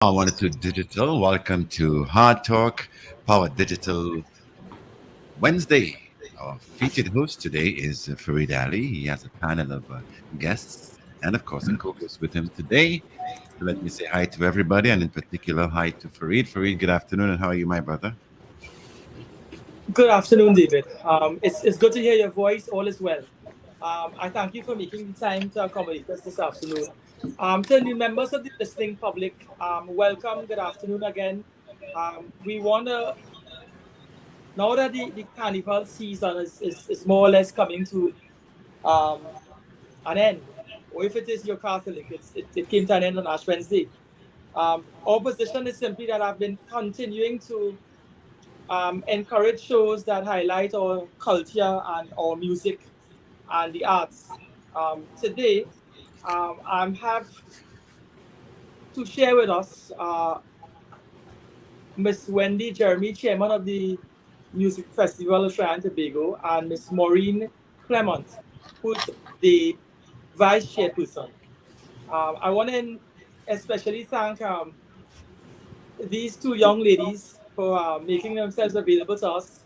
I wanted to digital. Welcome to Hard Talk, Power Digital Wednesday. Our featured host today is Farid Ali. He has a panel of guests and, of course, a co-host with him today. So let me say hi to everybody, and in particular, hi to Farid. Farid, good afternoon, and how are you, my brother? Good afternoon, David. It's good to hear your voice. All is well. I thank you for making the time to accommodate us this afternoon. To the members of the listening public, welcome. Good afternoon again. We want to, now that the carnival season is more or less coming to um, an end, or if it is your Catholic, it came to an end on Ash Wednesday. Our position is simply that I've been continuing to encourage shows that highlight our culture and our music and the arts. Today, I have to share with us Miss Wendy Jeremy, chairman of the Music Festival of Trinidad and Tobago, and Miss Maureen Clement, who's the vice chairperson. I want to especially thank these two young ladies for making themselves available to us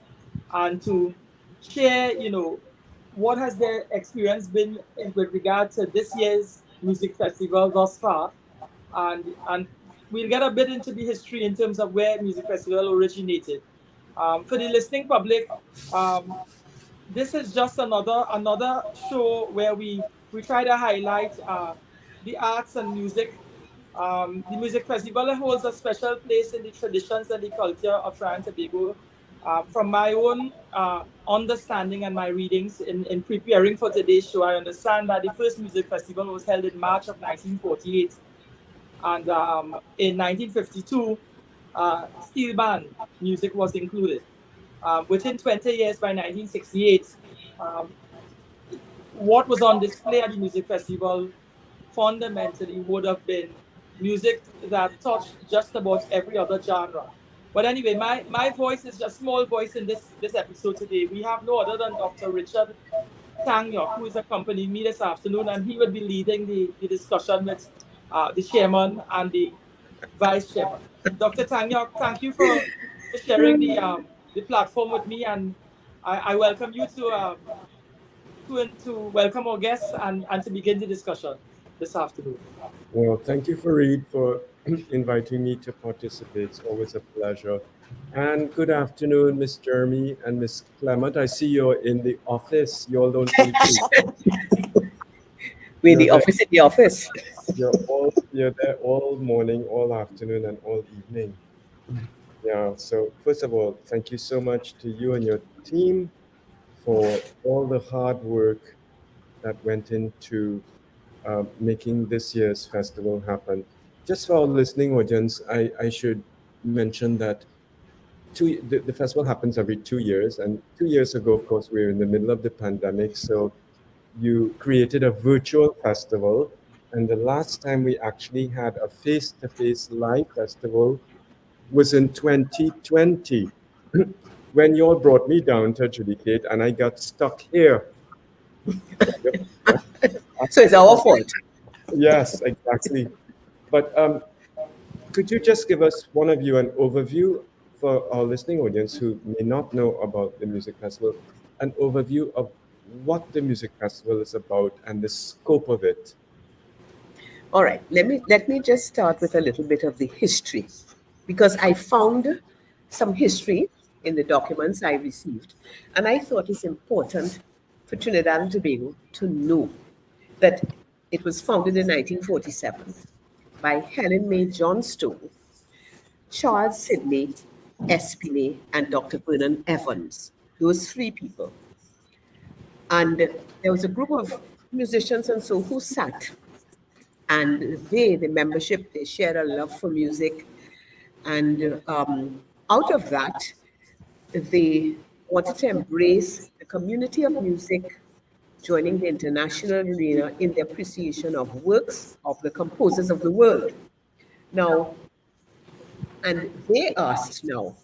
and to share, what has their experience been with regard to this year's music festival thus far, and we'll get a bit into the history in terms of where music festival originated. For the listening public, um, this is just another show where we try to highlight the arts and music. The music festival holds a special place in the traditions and the culture of Trinidad and Tobago. From my own understanding and my readings in preparing for today's show, I understand that the first music festival was held in March of 1948, and in 1952, steel band music was included. Within 20 years, by 1968, um, what was on display at the music festival fundamentally would have been music that touched just about every other genre. But anyway, my voice is just small voice in this episode today. We have no other than Dr. Richard Tangyok, who is accompanying me this afternoon, and he will be leading the discussion with the chairman and the vice chairman. Dr. Tangyok, thank you for sharing the platform with me, and I welcome you to welcome our guests and to begin the discussion this afternoon. Well, thank you, Farid, for inviting me to participate. It's always a pleasure. And good afternoon, Miss Jeremy and Miss Clement. I see you're in the office. You all don't seem to. We're You're the there. office in the office. You're there all morning, all afternoon, and all evening. Yeah. So first of all, thank you so much to you and your team for all the hard work that went into making this year's festival happen. Just for our listening audience, I should mention that the festival happens every 2 years. And 2 years ago, of course, we were in the middle of the pandemic. So you created a virtual festival. And the last time we actually had a face-to-face live festival was in 2020 when you all brought me down to adjudicate and I got stuck here. So it's our fault. Yes, exactly. But could you just give us, one of you, an overview for our listening audience who may not know about the music festival, an overview of what the music festival is about and the scope of it? All right. Let me just start with a little bit of the history, because I found some history in the documents I received, and I thought it's important for Trinidad and Tobago to know that it was founded in 1947 by Helen May Johnstone, Charles Sidney Espinay, and Dr. Vernon Evans. Those three people. And there was a group of musicians and so who sat, and the membership, they shared a love for music. And out of that, they wanted to embrace the community of music, joining the international arena in the appreciation of works of the composers of the world. Now, and they asked now,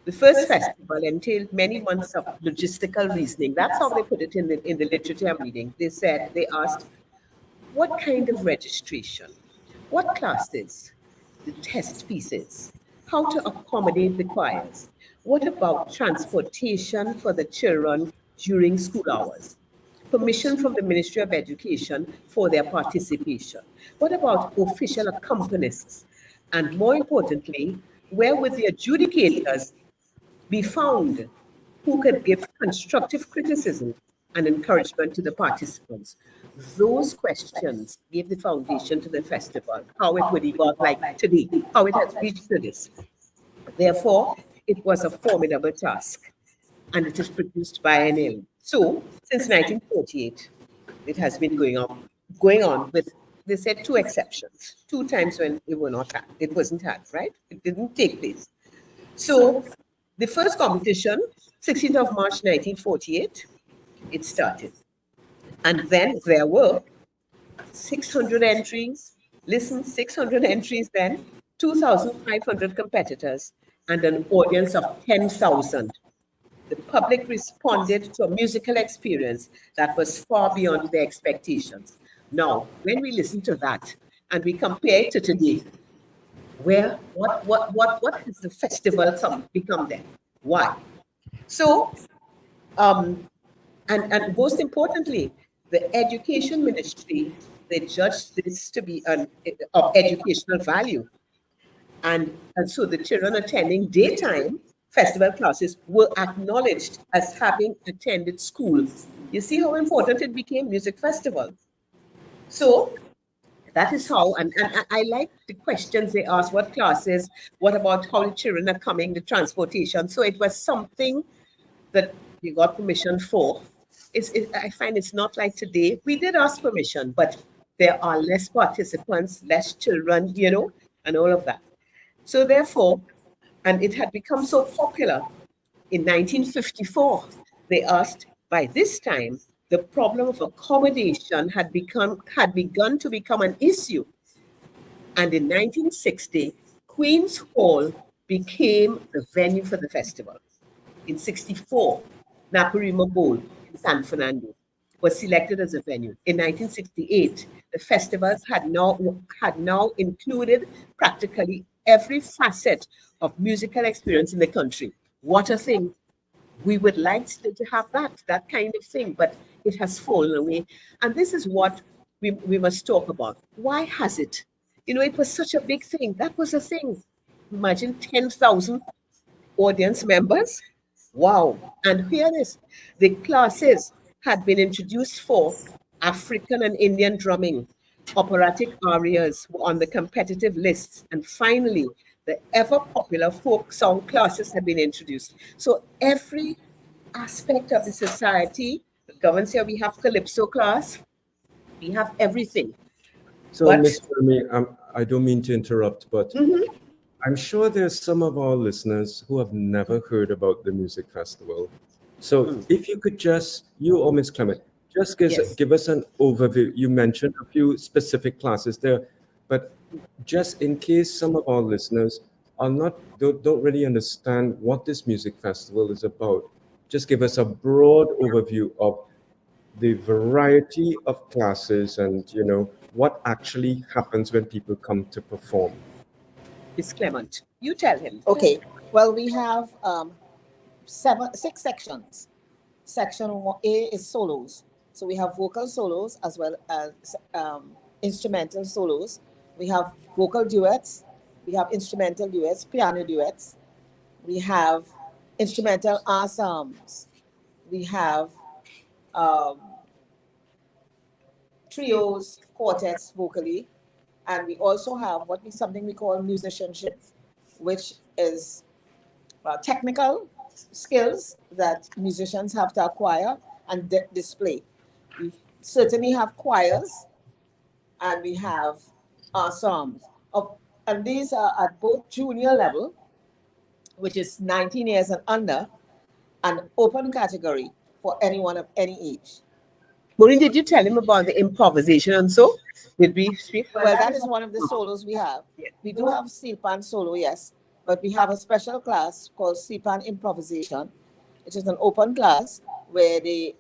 the first festival entailed many months of logistical reasoning. That's how they put it in the literature I'm reading. They asked, what kind of registration? What classes? the test pieces, how to accommodate the choirs. What about transportation for the children during school hours? Permission from the Ministry of Education for their participation. What about official accompanists? And more importantly, where would the adjudicators be found who could give constructive criticism and encouragement to the participants? Those questions gave the foundation to the festival, how it would evolve like today, how it has reached to this. Therefore, it was a formidable task, and it is produced biennially. So, since 1948, it has been going on with, they said, two exceptions, two times when it wasn't had, right? It didn't take place. So, the first competition, 16th of March 1948, it started. And then there were 600 entries. Listen, 600 entries then, 2,500 competitors, and an audience of 10,000. The public responded to a musical experience that was far beyond their expectations. Now, when we listen to that and we compare it to today, what has the festival become then? Why? So, and most importantly, the education ministry, they judged this to be of educational value. And so the children attending daytime festival classes were acknowledged as having attended school. You see how important it became, music festival. So that is how, and I like the questions they asked, what classes, what about how the children are coming, the transportation. So it was something that we got permission for. I find it's not like today. We did ask permission, but there are less participants, less children, and all of that. So therefore, and it had become so popular in 1954, they asked, by this time, the problem of accommodation had begun to become an issue. And in 1960, Queen's Hall became the venue for the festival. In 64, Naparima Bowl in San Fernando was selected as a venue. In 1968, the festivals had now included practically every facet of musical experience in the country. What a thing. We would like to have that kind of thing, but it has fallen away. And this is what we must talk about. Why has it? It was such a big thing. That was a thing. Imagine 10,000 audience members. Wow. And here it is. The classes had been introduced for African and Indian drumming. Operatic arias were on the competitive lists. And finally, the ever popular folk song classes had been introduced. So every aspect of the society governs here. We have calypso class, we have everything. So, Ms. Fermi, I don't mean to interrupt, but I'm sure there's some of our listeners who have never heard about the music festival. So if you could you or Ms. Clement, just give us an overview. You mentioned a few specific classes there, but just in case some of our listeners don't really understand what this music festival is about, just give us a broad overview of the variety of classes and what actually happens when people come to perform. Ms. Clement, you tell him. Okay. Well, we have 6 sections. Section A is solos. So we have vocal solos as well as instrumental solos. We have vocal duets. We have instrumental duets, piano duets. We have instrumental ensembles. We have trios, quartets vocally. And we also have something we call musicianship, which is technical skills that musicians have to acquire and display. We certainly have choirs, and we have ensembles. And these are at both junior level, which is 19 years and under, and open category for anyone of any age. Maureen, did you tell him about the improvisation and so? Did we speak? Well, that is one of the solos we have. We do have steel pan solo, yes, but we have a special class called steel pan improvisation, which is an open class where the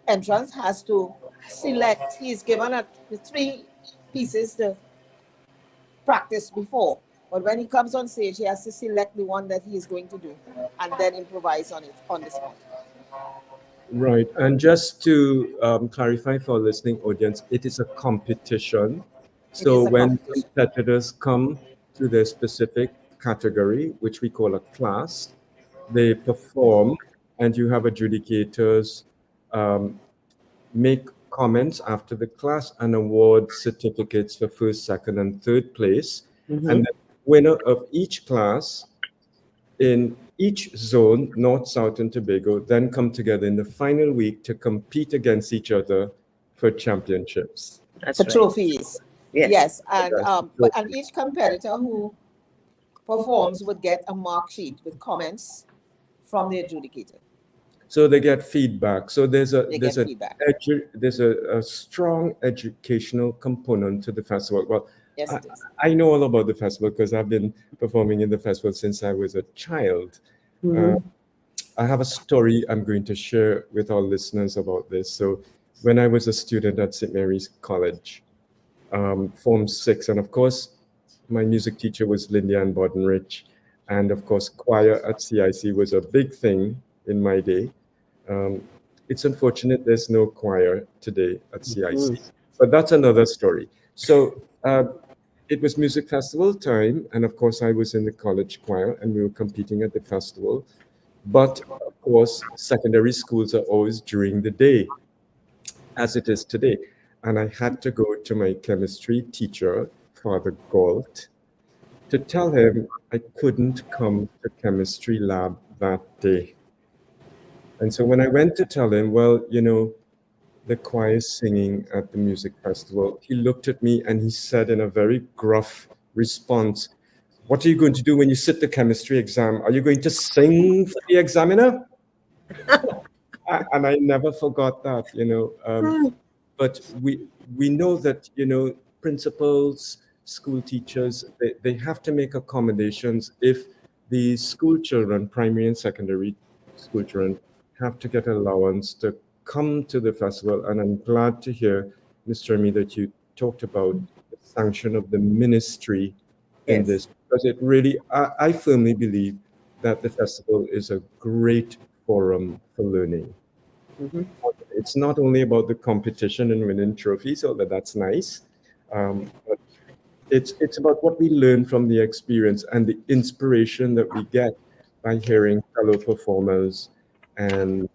entrance has to select. He's given 3 pieces to practiced before. But when he comes on stage, he has to select the one that he is going to do and then improvise on it on the spot. Right. And just to clarify for our listening audience, it is a competition. It is So a when competition. competitors come to their specific category, which we call a class, they perform, and you have adjudicators um, make comments after the class and award certificates for first, second, and third place. And the winner of each class in each zone, North, South, and Tobago, then come together in the final week to compete against each other for championships. That's For right. trophies. Yes. Yes, and Yes. and each competitor who performs would get a mark sheet with comments from the adjudicator. So they get feedback. So there's They get feedback. a strong educational component to the festival. Well, Yes, it is. I know all about the festival because I've been performing in the festival since I was a child. I have a story I'm going to share with our listeners about this. So when I was a student at St. Mary's College, Form 6, and of course, my music teacher was Lindian Boddenrich. And of course, choir at CIC was a big thing in my day. It's unfortunate there's no choir today at CIC, but that's another story. So it was music festival time, and of course I was in the college choir and we were competing at the festival. But of course, secondary schools are always during the day, as it is today. And I had to go to my chemistry teacher, Father Galt, to tell him I couldn't come to chemistry lab that day. And so when I went to tell him, well, you know, the choir is singing at the music festival, he looked at me and he said in a very gruff response, what are you going to do when you sit the chemistry exam? Are you going to sing for the examiner? And I never forgot that, you know. But we know that, you know, principals, school teachers, they have to make accommodations if the school children, primary and secondary school children, have to get allowance to come to the festival. And I'm glad to hear, Ms. Jeremy, that you talked about the sanction of the ministry in this, because it really, I firmly believe that the festival is a great forum for learning. It's not only about the competition and winning trophies, although that's nice, but it's about what we learn from the experience and the inspiration that we get by hearing fellow performers and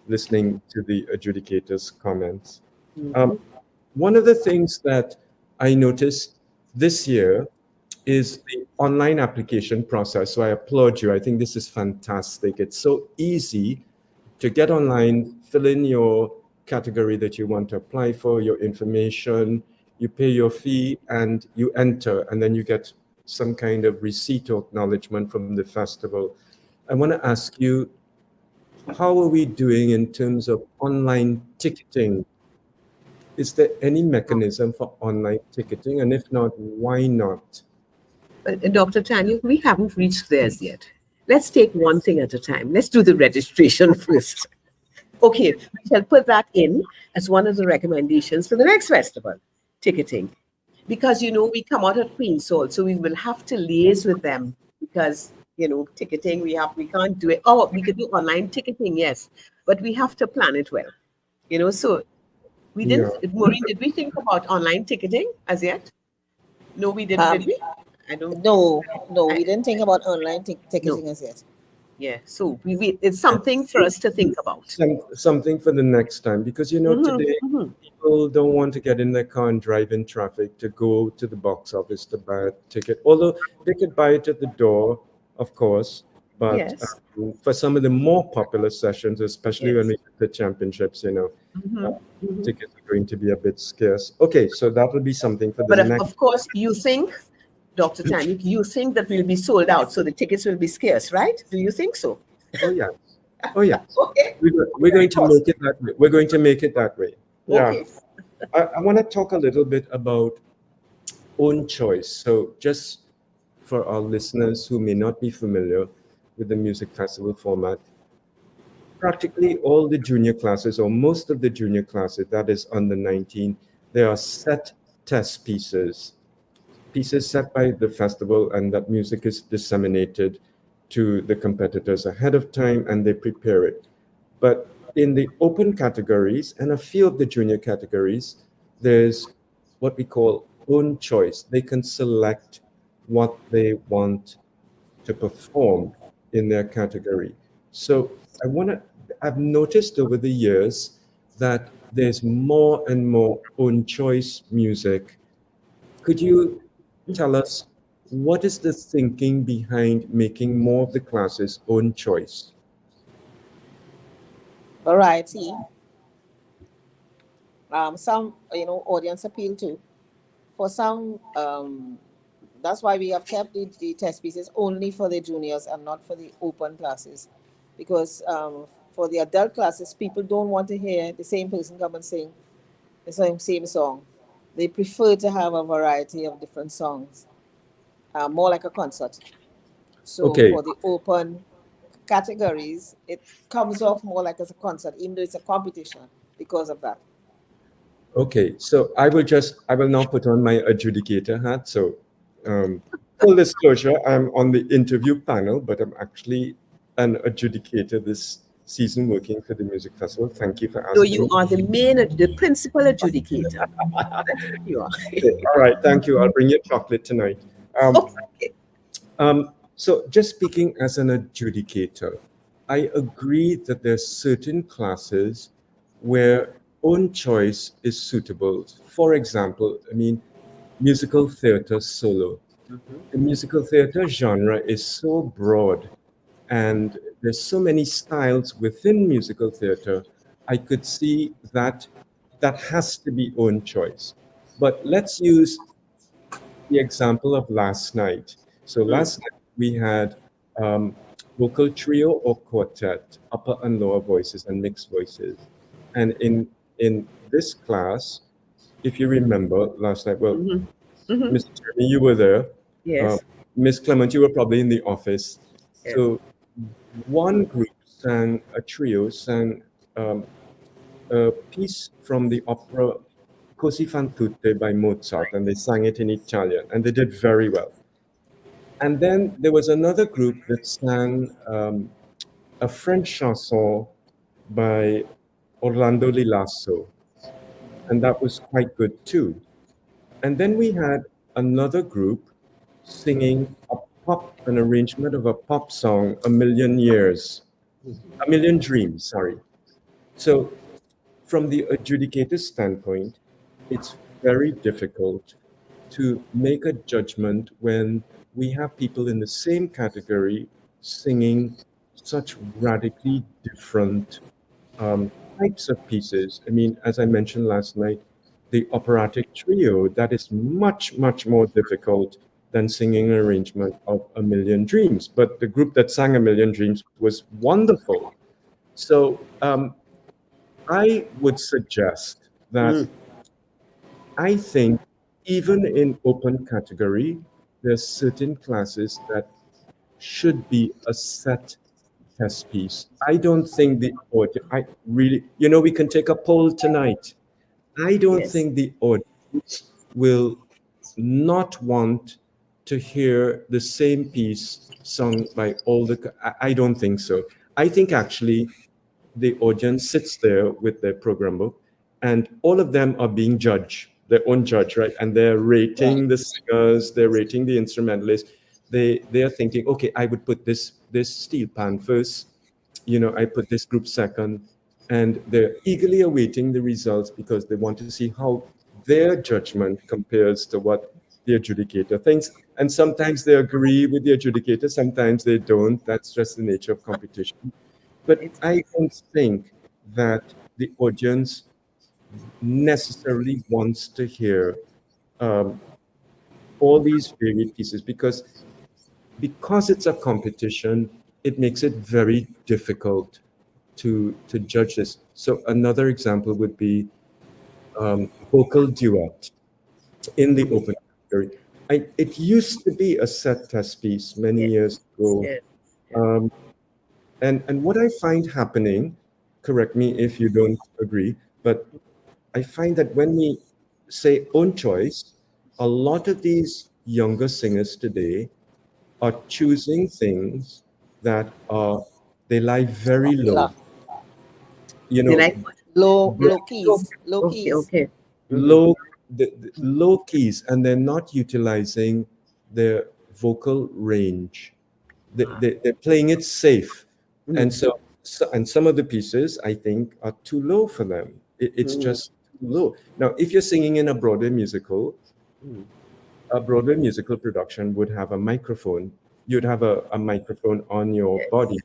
listening to the adjudicators' comments. One of the things that I noticed this year is the online application process. So I applaud you. I think this is fantastic. It's so easy to get online, fill in your category that you want to apply for, your information, you pay your fee, and you enter, and then you get some kind of receipt or acknowledgement from the festival. I want to ask you, how are we doing in terms of online ticketing? Is there any mechanism for online ticketing? And if not, why not? Dr. Tanya, we haven't reached theirs yet. Let's take one thing at a time. Let's do the registration first. Okay, we shall put that in as one of the recommendations for the next festival, ticketing. Because, you know, we come out at Queen's Hall, so we will have to liaise with them because, you know, ticketing, we can't do it. Oh, we could do online ticketing, yes, but we have to plan it well. You know, so we didn't, Maureen, did we think about online ticketing as yet? No, we didn't, did we? I don't. No, we didn't think about online ticketing as yet. Yeah, so it's something for us to think about. Something for the next time, because, you know, today people don't want to get in their car and drive in traffic to go to the box office to buy a ticket. Although they could buy it at the door, of course, but for some of the more popular sessions, especially when we get the championships, you know, tickets are going to be a bit scarce. Okay, so that will be something for the next. But of course, you think, Dr. Tanik, you think that we'll be sold out, so the tickets will be scarce, right? Do you think so? Oh, yeah. Oh, yeah. Okay. We're going to make it that way. We're going to make it that way. Yeah. Okay. I want to talk a little bit about own choice. So just for our listeners who may not be familiar with the music festival format, practically all the junior classes, or most of the junior classes, that is under 19, there are set test pieces pieces set by the festival, and that music is disseminated to the competitors ahead of time, and they prepare it. But in the open categories and a few of the junior categories, there's what we call own choice. They can select what they want to perform in their category. So I've noticed over the years that there's more and more own choice music. Could you tell us what is the thinking behind making more of the classes own choice? Variety, some audience appeal too. For some, that's why we have kept the test pieces only for the juniors and not for the open classes, because for the adult classes, people don't want to hear the same person come and sing the same song. They prefer to have a variety of different songs, more like a concert. So Okay, for the open categories, it comes off more like as a concert, even though it's a competition because of that. okay. So I will now put on my adjudicator hat. So full disclosure, I'm on the interview panel, but I'm actually an adjudicator this season working for the music festival. Thank you for So asking you me. are the principal adjudicator. That's what you are. Okay, all right, thank you. I'll bring you chocolate tonight. Um, Okay. so just speaking as an adjudicator, I agree that there's certain classes where own choice is suitable. For example, I mean, musical theater solo. The musical theater genre is so broad, and there's so many styles within musical theater. I could see that that has to be own choice. But let's use the example of last night. So last night we had um, vocal trio or quartet, upper and lower voices and mixed voices. And in this class, if you remember last night, well, Mhm. Mhm. Mr. Jeremy, you were there. Uh, Yes. Miss Clement, you were probably in the office. Yes. So one group sang, a trio sang um, a piece from the opera Così fan tutte by Mozart, and they sang it in Italian, and they did very well. And then there was another group that sang a French chanson by Orlando Lilasso, and that was quite good too. And then we had another group singing an arrangement of a pop song, A Million Years, A Million Dreams, sorry. So from the adjudicator's standpoint, it's very difficult to make a judgment when we have people in the same category singing such radically different um, types of pieces. I mean, as I mentioned last night, the operatic trio, that is much, much more difficult than singing an arrangement of A Million Dreams. But the group that sang A Million Dreams was wonderful. So I would suggest that I think even in open category, there's certain classes that should be a set test piece. I don't think the audience, I really, we can take a poll tonight. I don't Yes. think the audience will not want to hear the same piece sung by all the, I don't think so. I think actually the audience sits there with their program book, and all of them are being judged, their own judge, right? And they're Right. rating the singers, they're rating the instrumentalists. They are thinking, okay, I would put this steel pan first, I put this group second, and they're eagerly awaiting the results because they want to see how their judgment compares to what the adjudicator thinks. And sometimes they agree with the adjudicator, sometimes they don't. That's just the nature of competition. But It's I don't think that the audience necessarily wants to hear um, all these varied pieces because it's a competition, it makes it very difficult to judge this. So another example would be vocal duet in the open category. It used to be a set test piece many yes. years ago. Yes. Yes. Um, and what I find happening, correct me if you don't agree, but I find that when we say own choice, a lot of these younger singers today are choosing things that are they lie very low. Popular. You They know, like what? Low, br- low keys. Low Okay, keys. okay. Mm-hmm. low the low keys, and they're not utilizing their vocal range. They're playing it safe, and and some of the pieces I think are too low for them. It's just too low. Now, if you're singing in a Broadway musical production would have a microphone. You'd have a microphone on your Yes. body.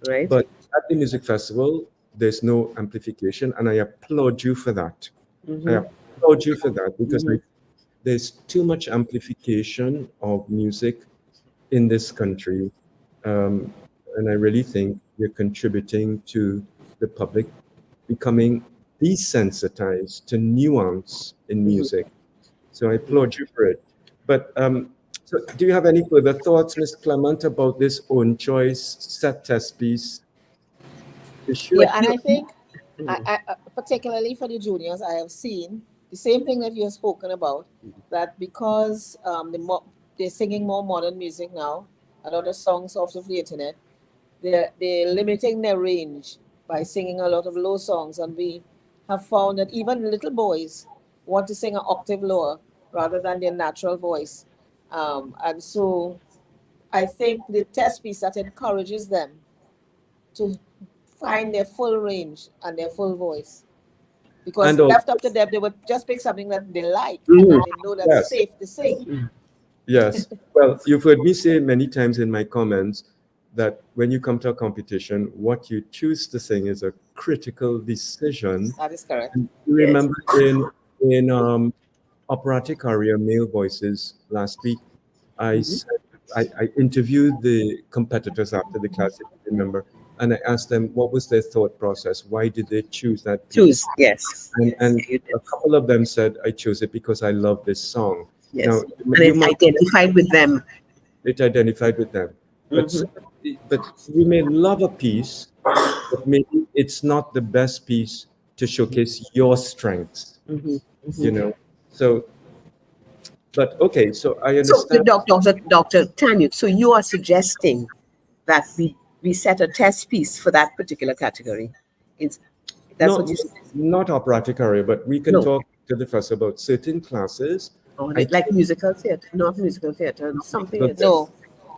Right? But at the music festival, there's no amplification, and I applaud you for that. I Mm-hmm. applaud you for that because Mm-hmm. there's too much amplification of music in this country, um, and I really think we're contributing to the public becoming desensitized to nuance in music. So I applaud you for it. But so do you have any further thoughts, Ms. Clement, about this own choice set test piece issue? I Yeah, and feel I think, particularly for the juniors, I have seen the same thing that you have spoken about. That because they're singing more modern music now, a lot of songs off of the internet, they're limiting their range by singing a lot of low songs, and we have found that even little boys want to sing an octave lower rather than their natural voice, and so I think the test piece that encourages them to find their full range and their full voice. Because and also, left up to them, they would just pick something that they like mhm, and they know that's yes, safe to sing. yes. Well, you've heard me say many times in my comments that when you come to a competition, what you choose to sing is a critical decision. That is correct. And you Yes. remember in operatic aria male voices last week, I said I interviewed the competitors after the class, if you remember, and I asked them what was their thought process. Why did they choose that piece? Choose. Yes. And You did. a couple of them said, I chose it because I love this song. Now, Yes. And you it might identified with them. it identified with them, but Mm-hmm. but you may love a piece, but maybe it's not the best piece to showcase your strengths. Mm-hmm. You Mm-hmm. know, so but okay, so I So, understand. Dr. Tanya, so you are suggesting that we set a test piece for that particular category. It's, that's what No, you suggest. not operatic area, but we can No, talk to the first about certain classes. or I like think musical theater, not musical theater, something the else. No,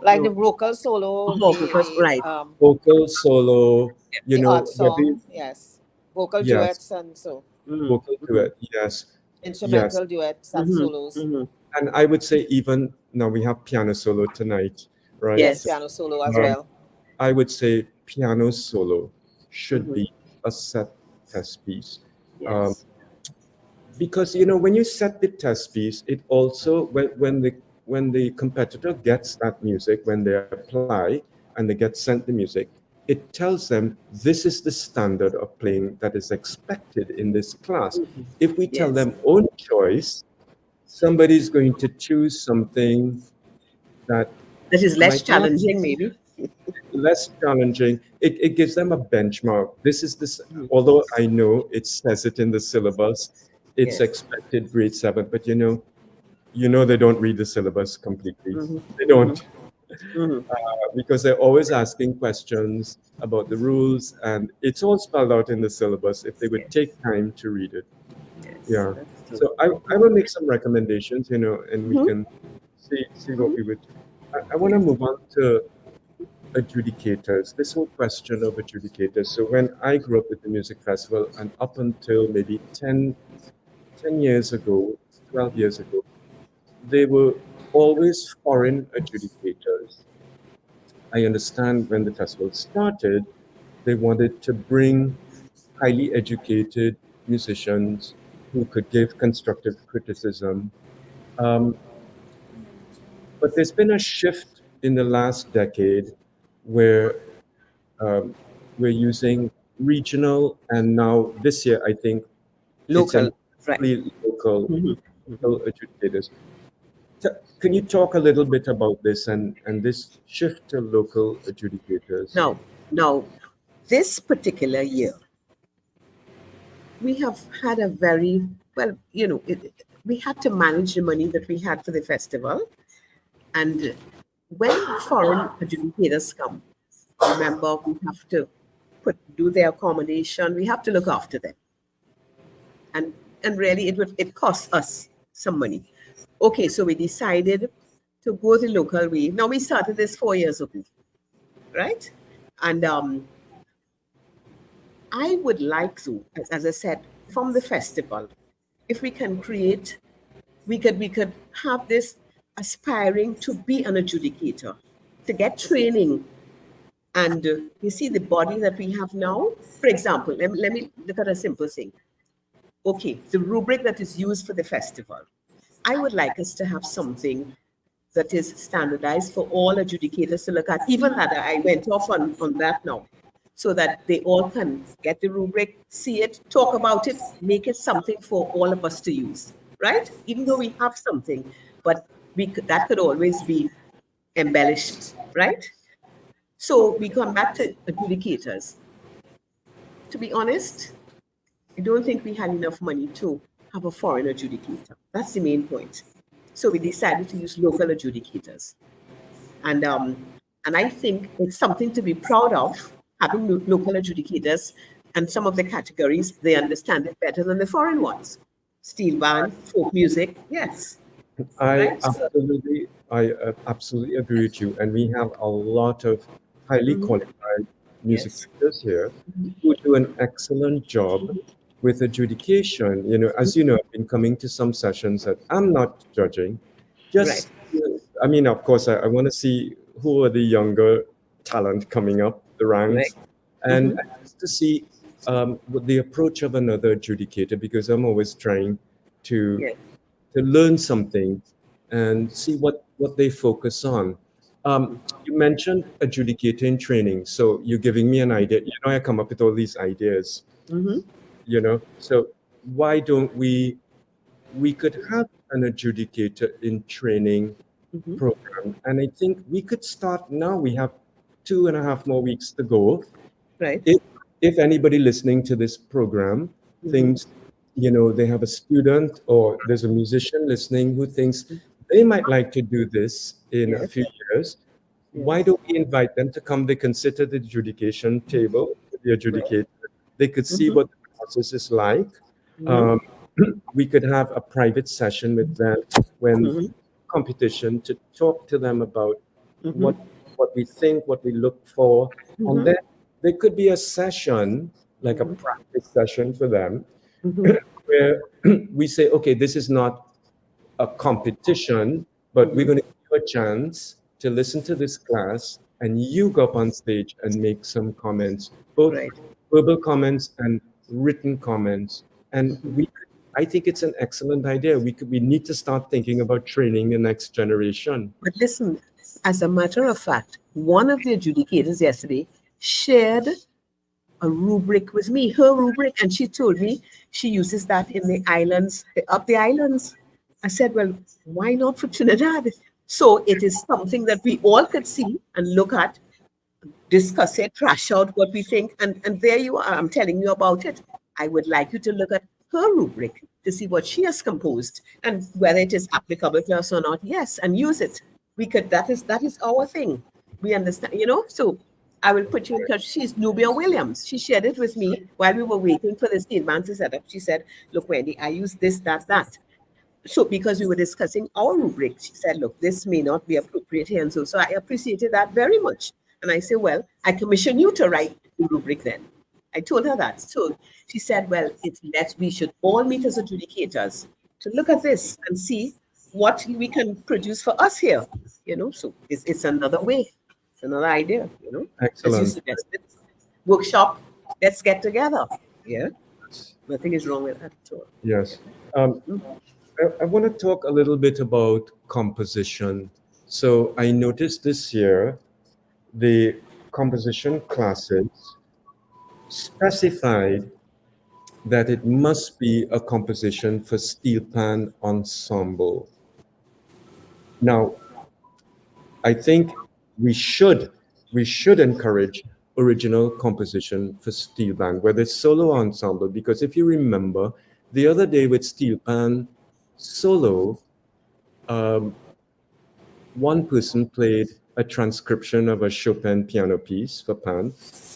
like the No, vocal solo, oh, because right. vocal solo, the art where they, song, yes, vocal yes, duets, and so vocal Mm-hmm. duet, yes, yes. instrumental duets and Mm-hmm. solos. Mm-hmm. And I would say even now we have piano solo tonight, right? Yes, So, Yes. piano solo as um, well. I would say piano solo should Mm-hmm. be a set test piece. Um, Yes. because when you set the test piece, it also when the competitor gets that music, when they apply and they get sent the music, it tells them this is the standard of playing that is expected in this class. Mm-hmm. If we tell Yes. them own choice, somebody's going to choose something that That is less might not challenging, maybe. less challenging. It gives them a benchmark. This is this, although I know it says it in the syllabus, it's Yes. expected grade 7, but they don't read the syllabus completely. Mm-hmm. They Mm-hmm. don't, Mm-hmm. because they're always asking questions about the rules, and it's all spelled out in the syllabus if they would Yes. take time to read it. Yes. Yeah. That's true. So I will make some recommendations, and we Mm-hmm. can see what Mm-hmm. we would. I want to Yes. move on to adjudicators, this whole question of adjudicators. So when I grew up with the music festival and up until maybe 10 years ago, 12 years ago, they were always foreign adjudicators. I understand when the festival started, they wanted to bring highly educated musicians who could give constructive criticism. Um, but there's been a shift in the last decade where um, we're using regional, and now this year I think it's Local. Right. entirely local, Mm-hmm. Mm-hmm. local adjudicators. Can you talk a little bit about this and this shift to local adjudicators? Now, this particular year, we have had a very well, we had to manage the money that we had for the festival. And when foreign adjudicators come, remember, we have to do their accommodation. We have to look after them, and really, it costs us some money. Okay, so we decided to go the local way. Now we started this 4 years ago, right? And I would like to, as I said, from the festival, if we can create, we could have this aspiring to be an adjudicator, to get training. And you see the body that we have now. For example, let me look at a simple thing. Okay, the rubric that is used for the festival. I would like us to have something that is standardized for all adjudicators to look at. Even that, I went off on that now, so that they all can get the rubric, see it, talk about it, make it something for all of us to use, right? Even though we have something, but that could always be embellished, right? So we come back to adjudicators. To be honest, I don't think we had enough money to have a foreign adjudicator. That's the main point. So we decided to use local adjudicators. And I think it's something to be proud of, having local adjudicators, and some of the categories, they understand it better than the foreign ones. Steel band, folk music, yes. I Right? absolutely agree with you. And we have a lot of highly qualified music Yes. teachers here who do an excellent job with adjudication. As you know, I've been coming to some sessions that I'm not judging. Just, I mean, of course, I want to see who are the younger talent coming up the ranks, and just to see what the approach of another adjudicator, because I'm always trying to Yes. to learn something and see what they focus on. You mentioned adjudicating training, so you're giving me an idea. I come up with all these ideas. So why don't we could have an adjudicator in training program, and I think we could start now. We have 2.5 more weeks to go. Right. If anybody listening to this program thinks they have a student or there's a musician listening who thinks they might like to do this in a few years, why don't we invite them to come? They can sit at the adjudication table with the adjudicator. They could see what the process is like. We could have a private session with them when competition, to talk to them about what we think, what we look for, and then there could be a session, like a practice session for them, where we say, okay, this is not a competition, but we're going to give you a chance to listen to this class, and you go up on stage and make some comments, both verbal comments and written comments. And I think it's an excellent idea. We need to start thinking about training the next generation. But listen, as a matter of fact, one of the adjudicators yesterday shared a rubric with me, her rubric, and she told me she uses that in the islands, up the islands. I said, well, why not for Trinidad? So it is something that we all could see and look at, discuss it, trash out what we think, and there you are. I'm telling you about it. I would like you to look at her rubric to see what she has composed and whether it is applicable to us or not. Yes, and use it. We could. That is our thing. We understand, So I will put you in touch. She's Nubia Williams. She shared it with me while we were waiting for the steel band to set up. She said, "Look, Wendy, I use this, that." So because we were discussing our rubric, she said, "Look, this may not be appropriate here," and so I appreciated that very much. And I said, "Well, I commission you to write the rubric then." I told her that. So she said, "Well, we should all meet as adjudicators to look at this and see what we can produce for us here." So it's another way. It's another idea, Excellent. As you suggested, workshop, let's get together. Yeah. Nothing is wrong with that at all. Yes. I want to talk a little bit about composition. So I noticed this year, the composition classes specified that it must be a composition for steel pan ensemble. Now, I think we should encourage original composition for steel band, whether it's solo or ensemble, because if you remember the other day with steel pan, solo, one person played a transcription of a Chopin piano piece for pan,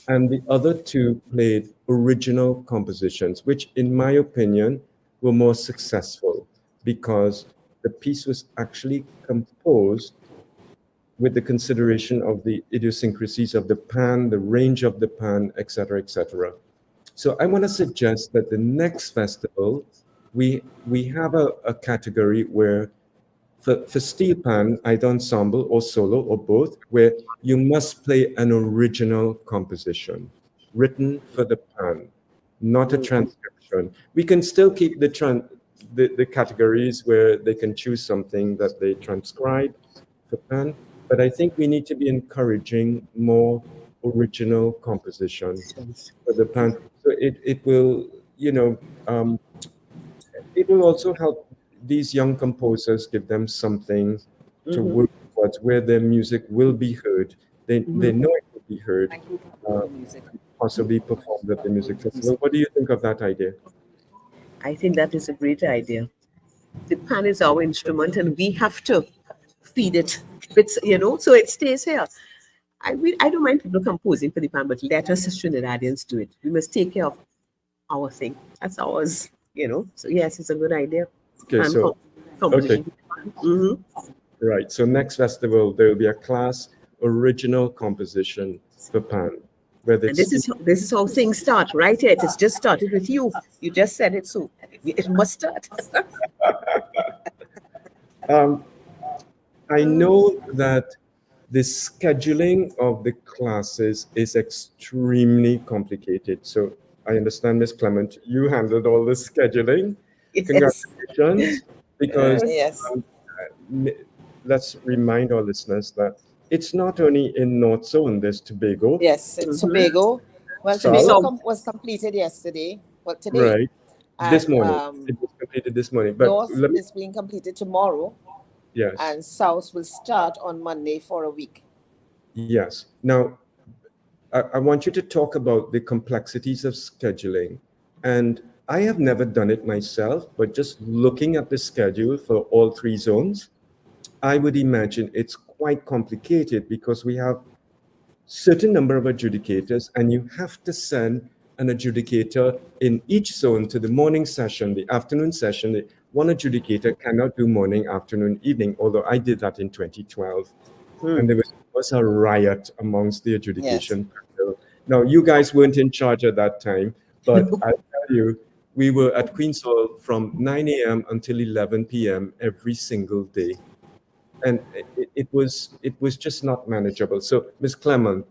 and the other two played original compositions, which, in my opinion, were more successful because the piece was actually composed with the consideration of the idiosyncrasies of the pan, the range of the pan, etc., etc. So I want to suggest that the next festival, we have a category where for steel pan, either ensemble or solo or both, where you must play an original composition written for the pan, not a transcription. We can still keep the categories where they can choose something that they transcribe for pan, but I think we need to be encouraging more original composition for the pan. So it will, it will also help these young composers, give them something to work towards where their music will be heard. They know it will be heard, possibly performed at the music festival. What do you think of that idea? I think that is a great idea. The pan is our instrument, and we have to feed it. So it stays here. I don't mind people composing for the pan, but let us as Trinidadians do it. We must take care of our thing. That's ours. So yes, it's a good idea. Okay, Pan so composition. right. So next festival there will be a class original composition for pan, whether And it's this is how things start, right here. It has just started with you. You just said it, so it must start. I know that the scheduling of the classes is extremely complicated. So I understand, Ms. Clement, you handled all the scheduling. Yes. Congratulations, because Yes. let's remind our listeners that it's not only in North Zone, there's Tobago. Yes, it's Tobago. Well, South. Tobago was completed yesterday. Well, today. Right. This And, morning. It was completed this morning. But North is being completed tomorrow, yes. and South will start on Monday for a week. Yes. Now, I want you to talk about the complexities of scheduling. And I have never done it myself, but just looking at the schedule for all three zones, I would imagine it's quite complicated because we have certain number of adjudicators, and you have to send an adjudicator in each zone to the morning session, the afternoon session. One adjudicator cannot do morning, afternoon, evening, although I did that in 2012. And there was a riot amongst the adjudication panel. Now, you guys weren't in charge at that time, but I tell you, we were at Queen's Hall from 9 a.m. until 11 p.m. every single day. And it was just not manageable. So, Ms. Clement,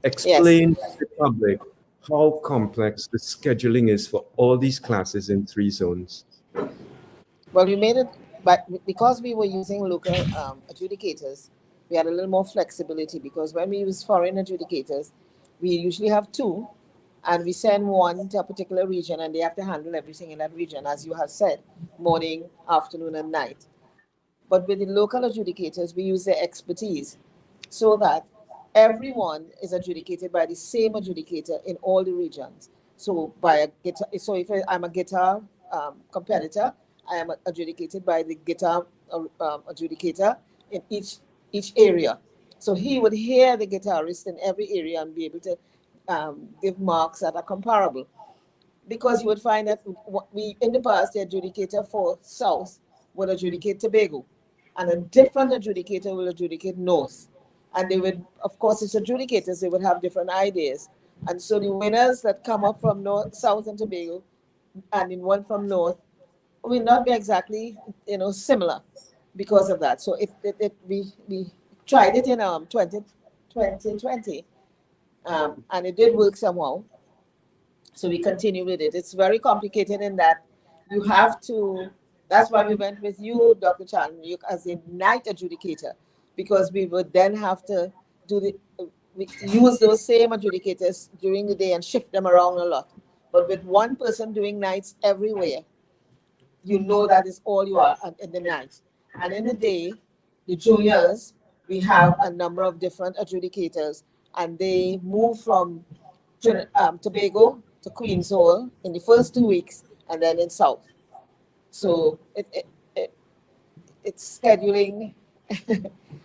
explain to the public how complex the scheduling is for all these classes in three zones. Well, we made it, but because we were using local adjudicators, we had a little more flexibility, because when we use foreign adjudicators, we usually have two, and we send one to a particular region, and they have to handle everything in that region, as you have said, morning, afternoon, and night. But with the local adjudicators, we use their expertise so that everyone is adjudicated by the same adjudicator in all the regions. So by a guitar, so if I'm a guitar competitor, I am adjudicated by the guitar adjudicator in each area. So he would hear the guitarist in every area and be able to give marks that are comparable. Because you would find that we in the past, the adjudicator for South would adjudicate Tobago, and a different adjudicator will adjudicate North. And they would, of course, as adjudicators, they would have different ideas. And so the winners that come up from North, South and Tobago, and in one from North, will not be exactly, similar because of that. So we tried it in 2020, and it did work somehow. So we continue with it. It's very complicated in that you have to. That's why we went with you, Dr. Chan, as a night adjudicator, because we would then have to we use those same adjudicators during the day and shift them around a lot. But with one person doing nights everywhere, you know that is all you are in the night. And in the day, the juniors, we have a number of different adjudicators, and they move from Tobago to Queen's Hall in the first 2 weeks, and then in South. So it's scheduling.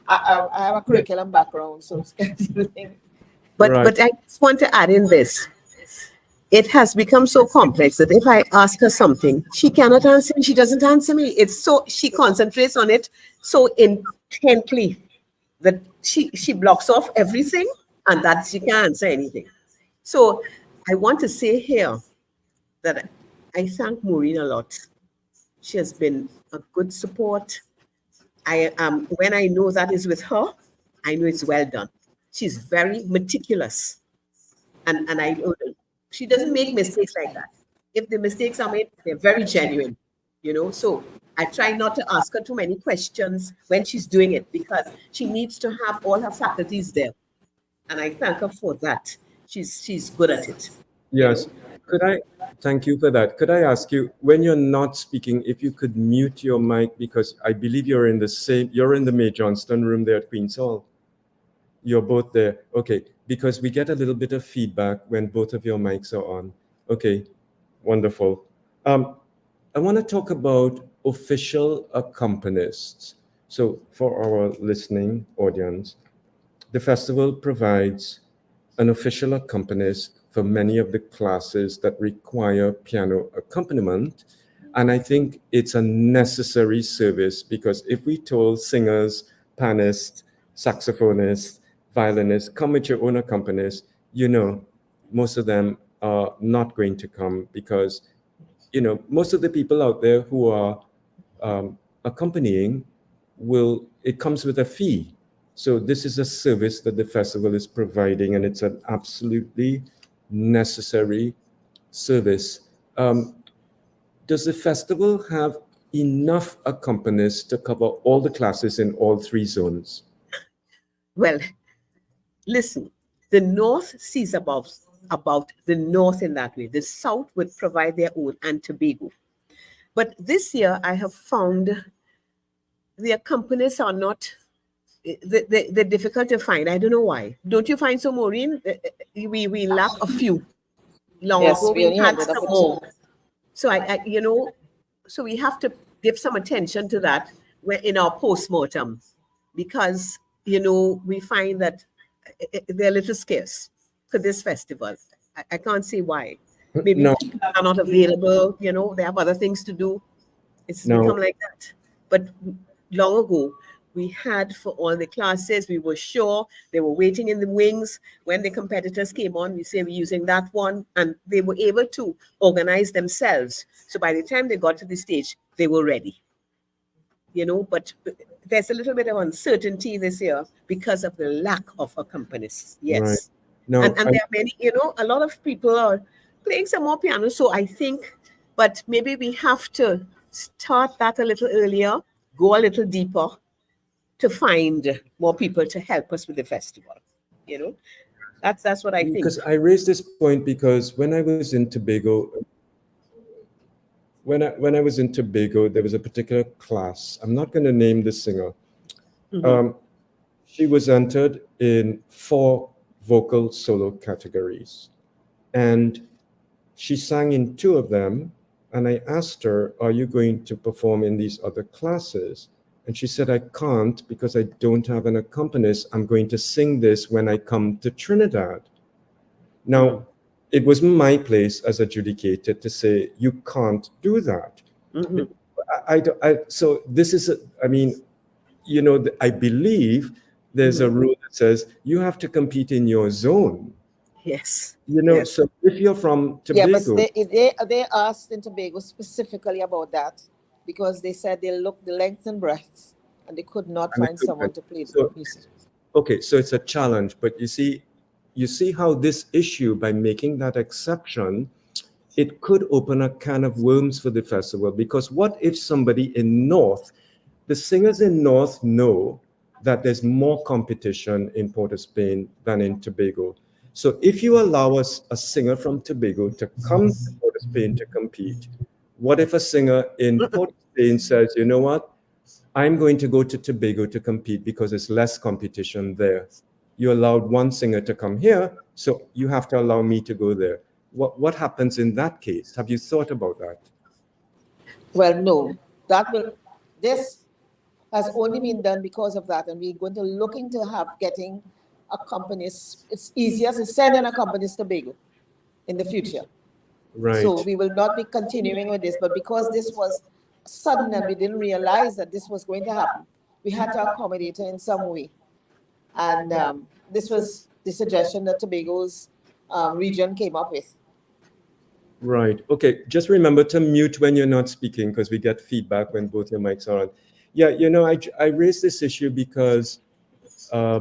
I have a curriculum background, so scheduling. But Right. but I just want to add in this. It has become so complex that if I ask her something, she cannot answer me. She doesn't answer me. It's so she concentrates on it so intently that she blocks off everything and that she can't answer anything. So I want to say here that I thank Maureen a lot. She has been a good support. I when I know that is with her, I know it's well done. She's very meticulous, and I know that she doesn't make mistakes like that. If the mistakes are made, they're very genuine, you know. So I try not to ask her too many questions when she's doing it because she needs to have all her faculties there, and I thank her for that. She's good at it, you Yes. know. Could I thank you for that? Could I ask you, when you're not speaking, if you could mute your mic, because I believe you're in the May Johnston room there at Queen's Hall. You're both there. Okay. Because we get a little bit of feedback when both of your mics are on. Okay. Wonderful. I want to talk about official accompanists. So for our listening audience, the festival provides an official accompanist for many of the classes that require piano accompaniment. And I think it's a necessary service because if we told singers, pianists, saxophonists, violinists, come with your own accompanist, most of them are not going to come because, most of the people out there who are accompanying it comes with a fee. So this is a service that the festival is providing, and it's an absolutely necessary service. Does the festival have enough accompanists to cover all the classes in all three zones? Well, listen, the North sees about the North in that way. The South would provide their own and Tobago. But this year, I have found the accompanists are not they're difficult to find. I don't know why. Don't you find so, Maureen? We lack a few. Long Yes, ago, we we only had ended up some with more. two. So so we have to give some attention to that in our postmortem because we find that they're a little scarce for this festival. I can't say why. Maybe No, people are not available. They have other things to do. It's become no. like that. But long ago, we had for all the classes, we were sure they were waiting in the wings. When the competitors came on, we say we're using that one, and they were able to organize themselves. So by the time they got to the stage, they were ready. But there's a little bit of uncertainty this year because of the lack of accompanists. Right. Yes. No, And there are many, a lot of people are playing some more piano. So I think, but maybe we have to start that a little earlier, go a little deeper to find more people to help us with the festival. That's what I think. because I raised this point because when I was in Tobago, there was a particular class. I'm not going to name the singer. Mhm. She was entered in 4 vocal solo categories, and she sang in 2 of them. And I asked her, "Are you going to perform in these other classes?" And she said, "I can't because I don't have an accompanist. I'm going to sing this when I come to Trinidad." Now, it was my place as adjudicator to say, "You can't do that." Mhm. So this is, I believe there's a rule that says you have to compete in your zone. Yes. Yes. So if you're from Yeah, but Tobago, they asked in Tobago specifically about that because they said they looked the length and breadth and they could not and I find could- someone to play the so music. okay, so it's a challenge, but you see how this issue, by making that exception, it could open a can of worms for the festival. Because what if somebody in North, the singers in North know that there's more competition in Port of Spain than in Tobago. So if you allow us a singer from Tobago to come to Port of Spain to compete, what if a singer in Port of Spain says, "You know what? I'm going to go to Tobago to compete because there's less competition there. You allowed one singer to come here, so you have to allow me to go there." What happens in that case? Have you thought about that? Well, no, that will this has only been done because of that. And we're going to look into getting accompanist. It's easier to send an accompanist to Tobago in the future. Right. So we will not be continuing with this, but because this was sudden and we didn't realize that this was going to happen, we had to accommodate her in some way. And this was the suggestion that Tobago's region came up with. Right. Okay. Just remember to mute when you're not speaking, because we get feedback when both your mics are on. Yeah, I raised this issue because, I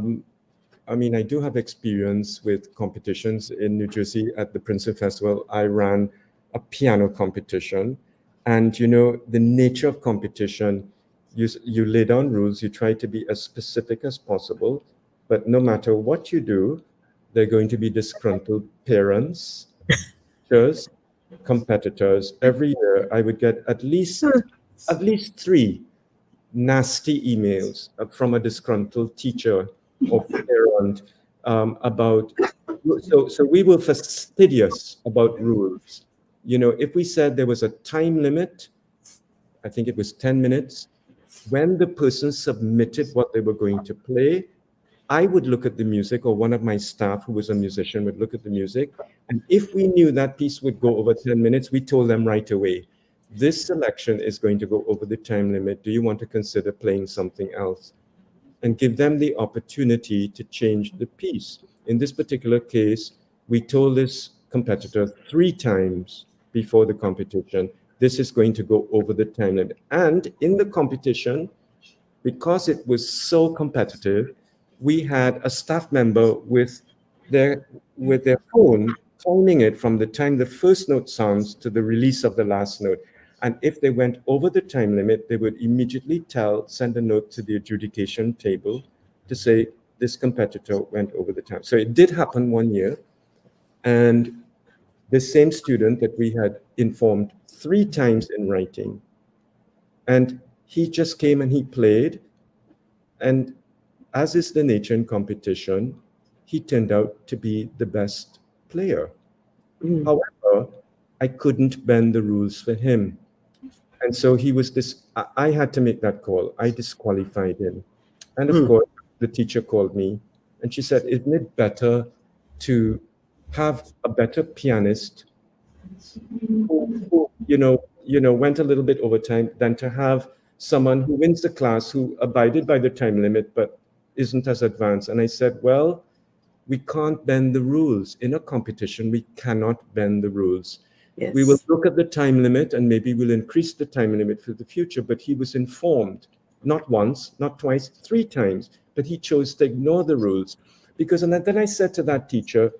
mean, I do have experience with competitions in New Jersey. At the Princeton Festival, I ran a piano competition. And, the nature of competition, you lay down rules, you try to be as specific as possible. But no matter what you do, there are going to be disgruntled parents, teachers, competitors. Every year I would get at least 3 nasty emails from a disgruntled teacher or parent about. So we were fastidious about rules. If we said there was a time limit, I think it was 10 minutes, when the person submitted what they were going to play, I would look at the music, or one of my staff who was a musician would look at the music. And if we knew that piece would go over 10 minutes, we told them right away, this selection is going to go over the time limit. Do you want to consider playing something else? And give them the opportunity to change the piece. In this particular case, we told this competitor 3 times before the competition, this is going to go over the time limit. And in the competition, because it was so competitive, we had a staff member with their phone timing it from the time the first note sounds to the release of the last note. And if they went over the time limit, they would immediately send a note to the adjudication table to say this competitor went over the time. So it did happen one year, and the same student that we had informed 3 times in writing, and he just came and he played, and as is the nature in competition, he turned out to be the best player. However, I couldn't bend the rules for him. And so he was I had to make that call. I disqualified him. And of course, the teacher called me and she said, isn't it better to have a better pianist who went a little bit over time than to have someone who wins the class who abided by the time limit but isn't as advanced? And I said, well, we can't bend the rules. In a competition, we cannot bend the rules. Yes. We will look at the time limit and maybe we'll increase the time limit for the future. But he was informed, not once, not twice, 3 times, but he chose to ignore the rules. And then I said to that teacher,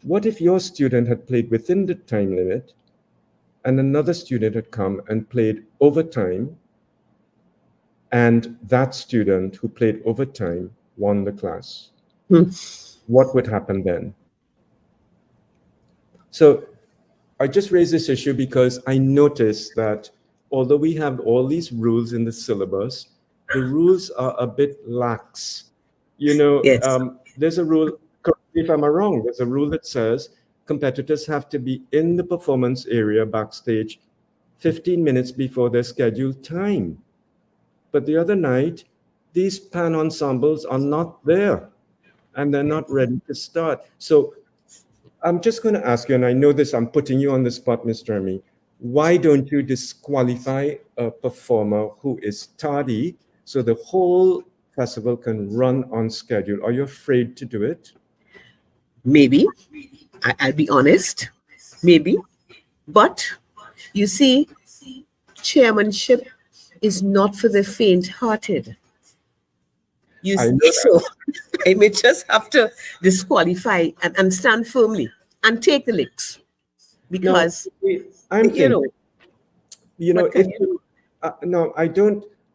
what if your student had played within the time limit and another student had come and played overtime, and that student who played overtime won the class? What would happen then? So I just raised this issue because I noticed that although we have all these rules in the syllabus, the rules are a bit lax. Yes. There's a rule, correct me if I'm wrong, there's a rule that says competitors have to be in the performance area backstage 15 minutes before their scheduled time. But the other night, these pan ensembles are not there and they're not ready to start. So I'm just going to ask you, and I know this, I'm putting you on the spot, Mr. Remy. Why don't you disqualify a performer who is tardy so the whole festival can run on schedule? Are you afraid to do it? Maybe. I'll be honest. Maybe. But you see, chairmanship is not for the faint-hearted. You see, so I may just have to disqualify and stand firmly and take the licks. Because, I'm thinking,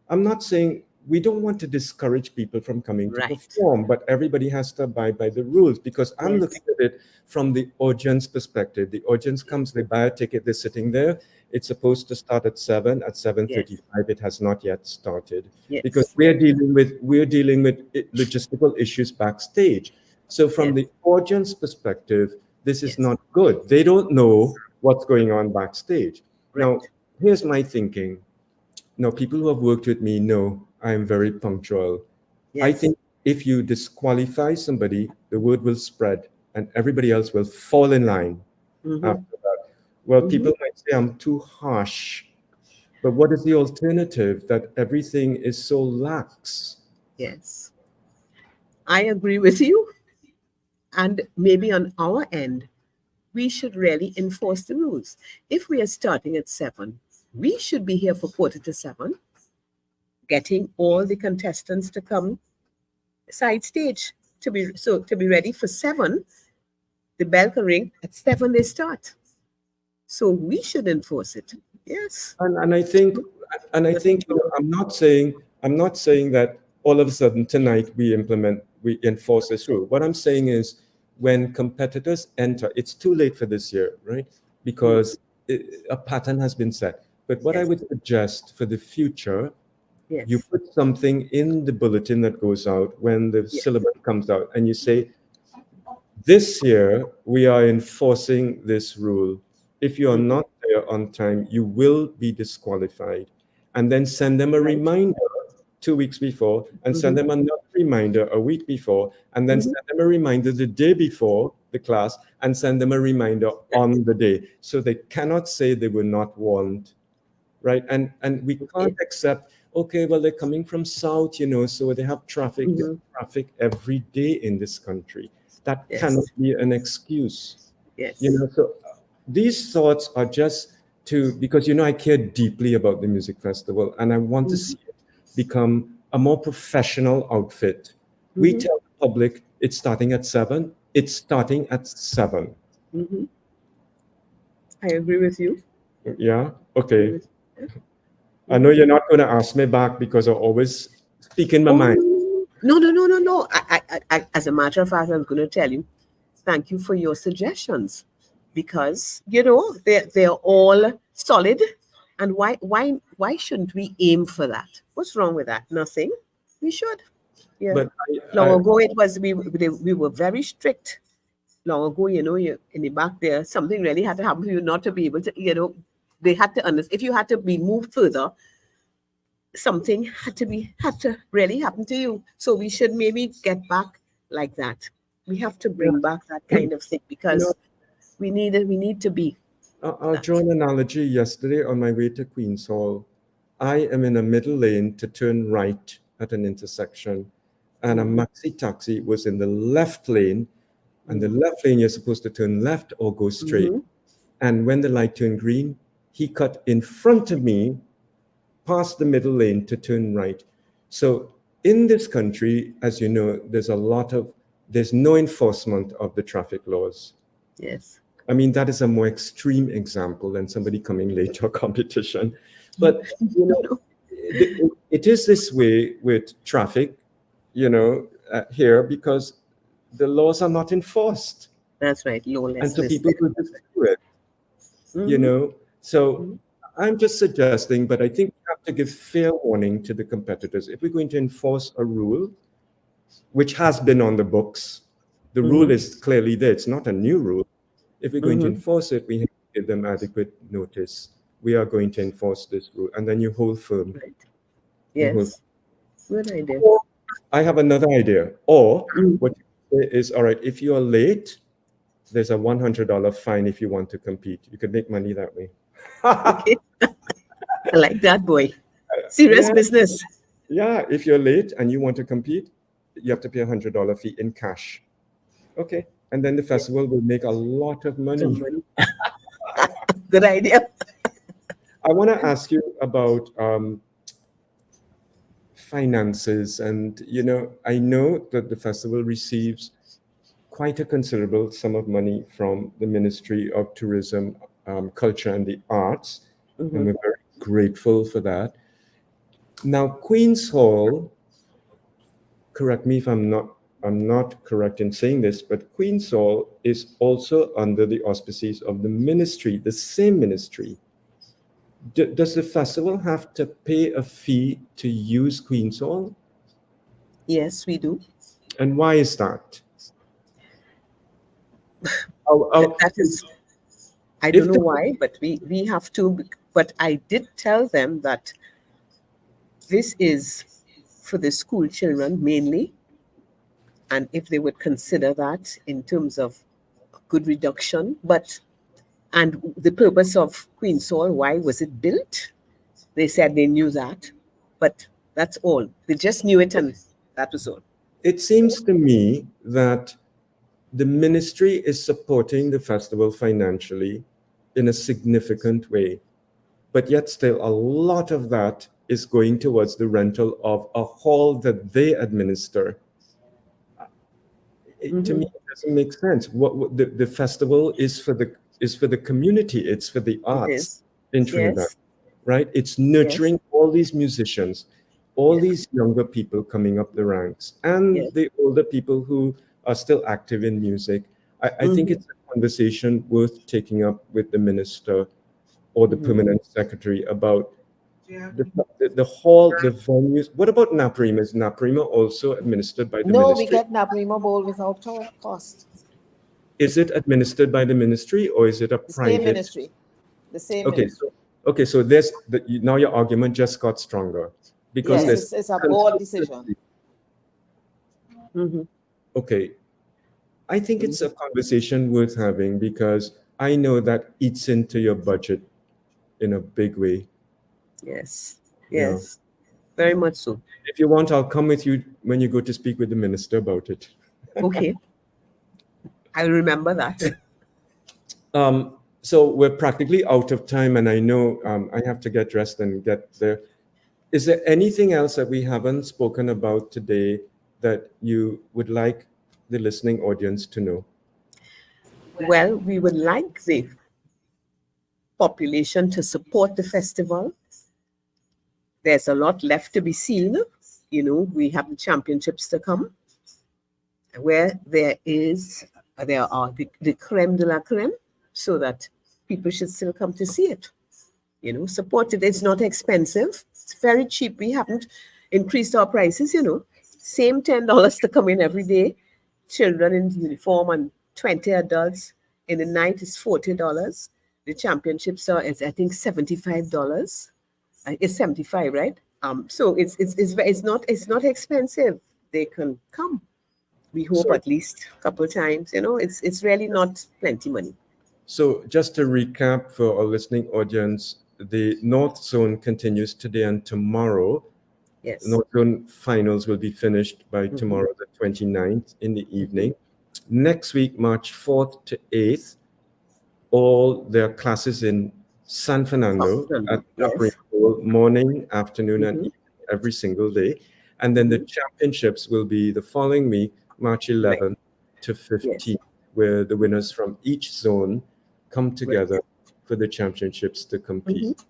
I'm not saying we don't want to discourage people from coming to perform, but everybody has to abide by the rules, because I'm looking at it from the audience perspective. The audience comes, they buy a ticket, they're sitting there. It's supposed to start at 7. At 7:35, it has not yet started because we're dealing with logistical issues backstage. So from the audience perspective, this is not good. They don't know what's going on backstage. Now, here's my thinking. Now, people who have worked with me know I am very punctual. I Yes. think if you disqualify somebody, the word will spread and everybody else will fall in line Mhm. after that. Well, Mhm. people might say I'm too harsh, but what is the alternative that everything is so lax? Yes. I agree with you. And maybe on our end, we should really enforce the rules. If we are starting at 7, we should be here for quarter to 7, getting all the contestants to come side stage to be ready for 7. The bell can ring at 7. They start. So we should enforce it. Yes. And I think I'm not saying that all of a sudden tonight we enforce this rule. What I'm saying is when competitors enter, it's too late for this year, right? Because a pattern has been set. But what I Yes. would suggest for the future, you Yes. put something in the bulletin that goes out when the Yes. syllabus comes out, and you say, this year, we are enforcing this rule. If you are Mhm. not there on time, you will be disqualified. And then send them a Right. reminder 2 weeks before, and send Mhm. them another reminder a week before, and then Mhm. send them a reminder the day before the class, and send them a reminder Right. on the day. So they cannot say they were not warned, right? And we Okay. can't accept, okay, well, they're coming from south, so they have traffic. There's Mhm. traffic every day in this country. That cannot Yes. be an excuse. Yes. So these thoughts are just because I care deeply about the music festival, and I want to Mhm. see it become a more professional outfit. We Mhm. tell the public it's starting at 7. It's starting at 7. Mhm. I agree with you. Yeah. Agree Okay. with you. I know Mhm. you're not going to ask me back because I always speak in my Oh, mind. no, no, no, no, no. As a matter of fact, I was going to tell you, thank you for your suggestions because they're all solid. And why shouldn't we aim for that? What's wrong with that? Nothing. We should. Yeah. But Long I ago, it was we were very strict. Long ago, you in the back there, something really had to happen for you not to be able to, they had to understand. If you had to be moved further, something had to really happen to you. So we should maybe get back like that. We have to yeah, bring back that kind of thing you know, because we need to be I'll draw that. an analogy. Yesterday on my way to Queen's Hall, I am in a middle lane to turn right at an intersection, and a maxi taxi was in the left lane. And the left lane, you're supposed to turn left or go straight. Mm-hmm. And when the light turned green, he cut in front of me past the middle lane to turn right. So in this country, as you know, there's no enforcement of the traffic laws. Yes. I mean, that is a more extreme example than somebody coming late to a competition. But, No. it is this way with traffic, here because the laws are not enforced. That's right. And so Lawlessness people there. will just do it, you Mm-hmm. know. So Mm-hmm. I'm just suggesting, but I think we have to give fair warning to the competitors. If we're going to enforce a rule, which has been on the books, the rule Mm-hmm. is clearly there. It's not a new rule. If we're going to Mm-hmm. enforce it, we have to give them adequate notice. We are going to enforce this rule. And then you hold firm. Right. You hold. Yes. Good idea. Or I have another idea. Or Mm. what you say is, all right, if you are late, there's a $100 fine if you want to compete. You could make money that way. Okay. I like that, boy. Serious Yeah, business. yeah. If you're late and you want to compete, you have to pay $100 fee in cash. Okay. And then the festival will make a lot of money. Somebody. Good idea. I want to ask you about finances. And, I know that the festival receives quite a considerable sum of money from the Ministry of Tourism, Culture, and the Arts. And Mm-hmm. we're very grateful for that. Now, Queen's Hall, correct me if I'm not correct in saying this, but Queen's Hall is also under the auspices of the ministry, the same ministry. Does the festival have to pay a fee to use Queen's Hall? Yes, we do. And why is that? Oh, oh, That is, I don't if know the, why, but we have to. But I did tell them that this is for the school children mainly, and if they would consider that in terms of good reduction. But and the purpose of Queen's Hall, why was it built? They said they knew that, but that's all. They just knew it, and that was all. It seems to me that the ministry is supporting the festival financially in a significant way, but yet still a lot of that is going towards the rental of a hall that they administer. To me, it doesn't make sense. What the festival is for the community. It's for the It arts is. in Trinidad, Yes. right? It's nurturing all these musicians, all Yes. these younger people coming up the ranks, and Yes. the older people who are still active in music. I think it's a conversation worth taking up with the minister or the permanent secretary about the hall, the venues. What about NAPRIMA? Is NAPRIMA also administered by the No, we ministry? get NAPRIMA Bowl without cost. Is it administered by the ministry or is it a The private? same ministry. The same Okay, ministry. so there's now your argument just got stronger because Yes, it's a board decision. Okay, I think it's a conversation worth having because I know that eats into your budget in a big way. Yes. Yeah. Yes. Very much so. If you want, I'll come with you when you go to speak with the minister about it. Okay. I'll remember that. So we're practically out of time, and I know I have to get dressed and get there. Is there anything else that we haven't spoken about today that you would like the listening audience to know? Well, we would like the population to support the festival. There's a lot left to be seen. You know, we have the championships to come, where there are the creme de la creme, so that people should still come to see it. You know, support it. It's not expensive. It's very cheap. We haven't increased our prices, you know. Same $10 to come in every day. Children in uniform and 20 adults. In the night is $40. The championships are, I think, $75. It's 75, right? So it's not expensive. They can come. We hope So- at least a couple of times. You know, it's really not plenty money. So just to recap for our listening audience, the North Zone continues today and tomorrow. Yes. North Zone finals will be finished by tomorrow, the 29th in the evening. Next week, March 4th to 8th, all their classes in San Fernando at Yes. morning, afternoon, and evening every single day. And then the championships will be the following week, March 11th to 15th, where the winners from each zone come together for the championships to compete.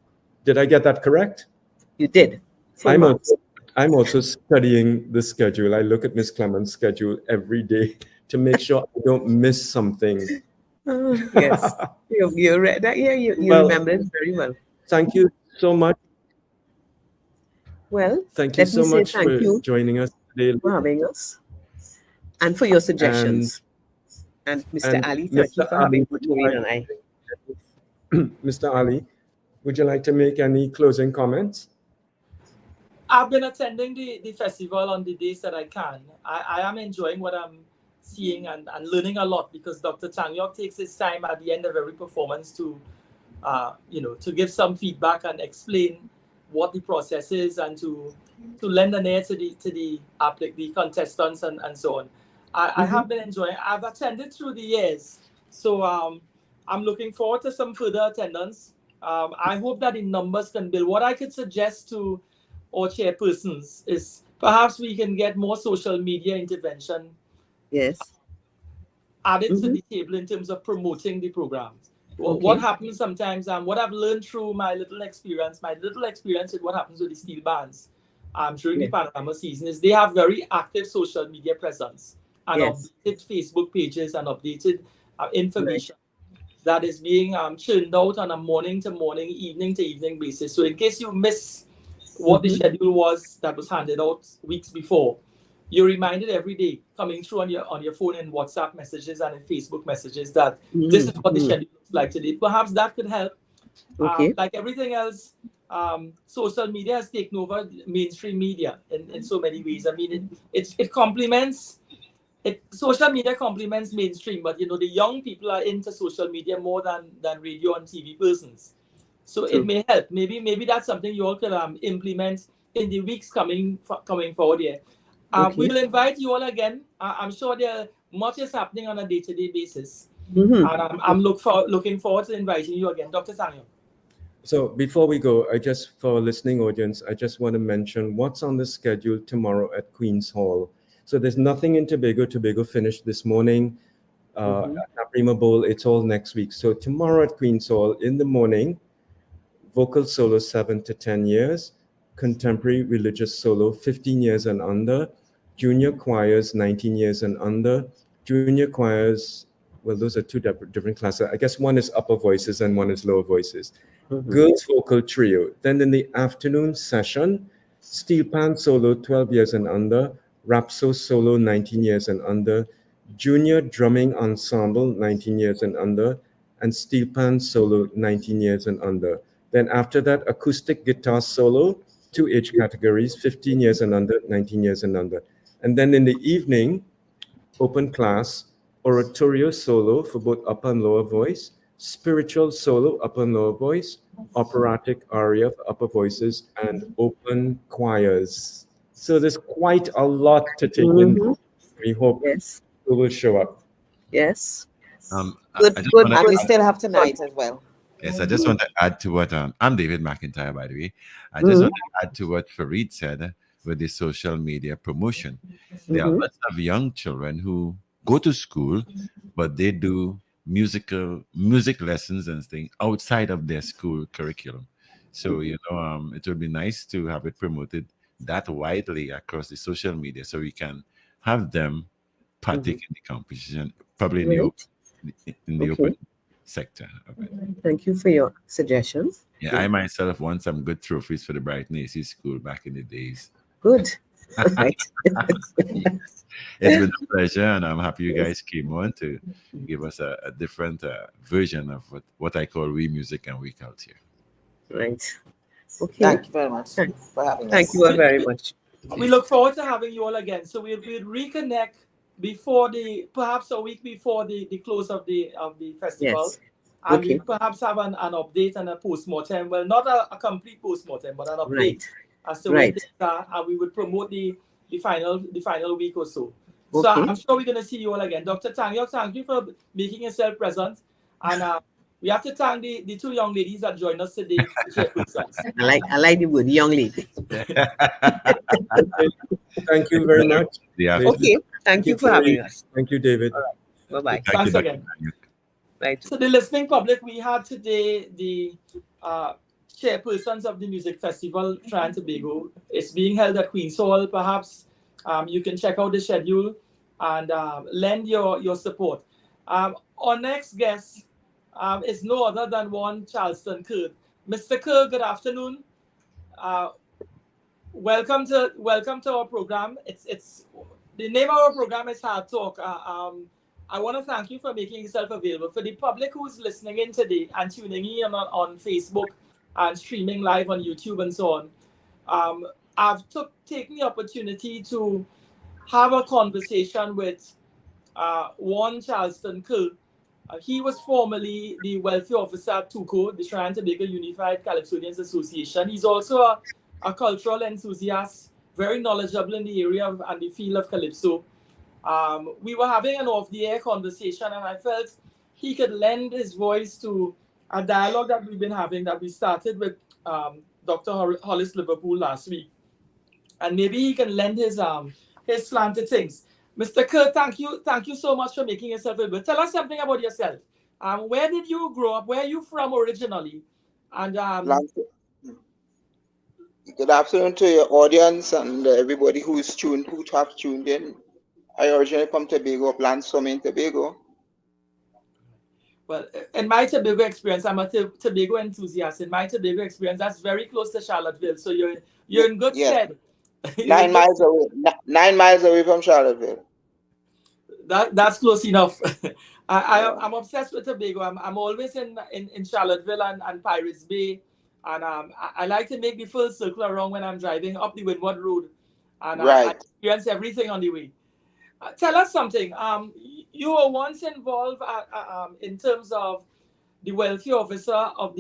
Did I get that correct? You did. I'm also studying the schedule. I look at Miss Clement's schedule every day to make sure I don't miss something. Yes. You read that? Yeah, you Well, remember it very well. Thank you so much. Well, Thank you let me so say much thank for you joining us today. for having us and for your suggestions. And Mr. and Ali, thank you Mr. for having Ali, Butuin and I. Mr. Ali, would you like to make any closing comments? I've been attending the festival on the days that I can. I am enjoying what I'm seeing and learning a lot because Dr. Changyok takes his time at the end of every performance to give some feedback and explain what the process is and to lend an ear to the contestants and so on. I have been enjoying. I've attended through the years, so I'm looking forward to some further attendance. I hope that the numbers can build. What I could suggest to our chairpersons is perhaps we can get more social media intervention added to the table in terms of promoting the programs. What happens sometimes, what I've learned through my little experience with what happens with the steel bands during the panorama season is they have very active social media presence and updated Facebook pages and updated information that is being churned out on a morning to morning, evening to evening basis. So in case you miss what the schedule was that was handed out weeks before, you're reminded every day coming through on your phone and WhatsApp messages and in Facebook messages that this is what the schedule looks like today. Perhaps that could help. Like everything else, social media has taken over mainstream media in so many ways. I mean, it complements social media complements mainstream, but the young people are into social media more than radio and TV persons. So it True. may help. Maybe that's something you all could implement in the weeks coming forward here. We Okay. will invite you all again. I'm sure there much is happening on a day-to-day basis, Mm-hmm. and I'm looking forward to inviting you again, Dr. Tangyo. So before we go, for our listening audience, I just want to mention what's on the schedule tomorrow at Queen's Hall. So there's nothing in Tobago. Tobago finished this morning. At Prima Bowl, it's all next week. So tomorrow at Queen's Hall in the morning, vocal solo 7 to 10 years, contemporary religious solo 15 years and under, junior choirs 19 years and under, junior choirs, well, those are two different classes. I guess one is upper voices and one is lower voices. Girls vocal trio. Then in the afternoon session, steel pan solo 12 years and under, rhapso solo 19 years and under, junior drumming ensemble 19 years and under, and steel pan solo 19 years and under. Then after that, acoustic guitar solo, 2 age categories, 15 years and under, 19 years and under. And then in the evening, open class, oratorio solo for both upper and lower voice, spiritual solo, upper and lower voice, operatic aria for upper voices, and open choirs. So there's quite a lot to take in. We hope Yes. people will show up. Yes. I Good. just Good. want And we Good. still have tonight as well. Yes, I just want to add to what I'm David McIntyre, by the way. I just want to add to what Farid said with the social media promotion. There are lots of young children who go to school, but they do music lessons and things outside of their school curriculum. So it would be nice to have it promoted that widely across the social media, so we can have them partake in the competition, probably in the Right. in the Okay. open sector of it. Thank you for your suggestions. Yeah, I myself won some good trophies for the Brighton AC School back in the days. Good. All right. It's been a pleasure, and I'm happy you guys came on to give us a different version of what I call we music and we culture. Right. Okay. Thank you very much Thanks. for having Thank us. you all very much. We look forward to having you all again. So we'll reconnect before perhaps a week before the close of the festival. Yes. And Okay. we perhaps have an update and a post-mortem. Well, not a complete post-mortem, but an update Right. as to where Right. things are, and we would promote the final week or so. So Okay. I'm sure we're going to see you all again. Dr. Tangyo, thank you for making yourself present. And we have to thank the two young ladies that joined us today. Chairpersons. I like the word young lady. Thank you very much. Yeah. Okay. Thank you for having us. Thank you, David. Bye bye. Thank you, Thanks Dr. again. Tangyo. Right. So the listening public, we had today the chairpersons of the music festival, Trinidad and Tobago. It's being held at Queen's Hall. Perhaps you can check out the schedule and lend your support. Our next guest is no other than one Charleston Kerr. Mr. Kerr, good afternoon. Welcome to our program. It's the name of our program is Hard Talk. I want to thank you for making yourself available. For the public who's listening in today and tuning in on Facebook and streaming live on YouTube and so on, I've taken the opportunity to have a conversation with one Charleston Kerr. He was formerly the welfare officer at TUCO, the Trinidad and Tobago Unified Calypsonians Association. He's also a cultural enthusiast, very knowledgeable in the area and the field of Calypso. We were having an off-the-air conversation, and I felt he could lend his voice to a dialogue that we've been having, that we started with Dr. Hollis Liverpool last week. And maybe he can lend his slant to things. Mr. Kerr, thank you so much for making yourself available. Tell us something about yourself. Where did you grow up? Where are you from originally? And good afternoon to your audience and everybody who have tuned in. I originally from Tobago, Blansom in Tobago. Well, in my Tobago experience, I'm a Tobago enthusiast. In my Tobago experience, that's very close to Charlottesville, so you're in good stead. 9 miles away. 9 miles away from Charlottesville. That's close enough. I'm obsessed with Tobago. I'm always in Charlottesville and Pirates Bay And I like to make the full circle around when I'm driving up the Windward Road, and I Right. experience everything on the way. Tell us something. You were once involved in terms of the welfare officer of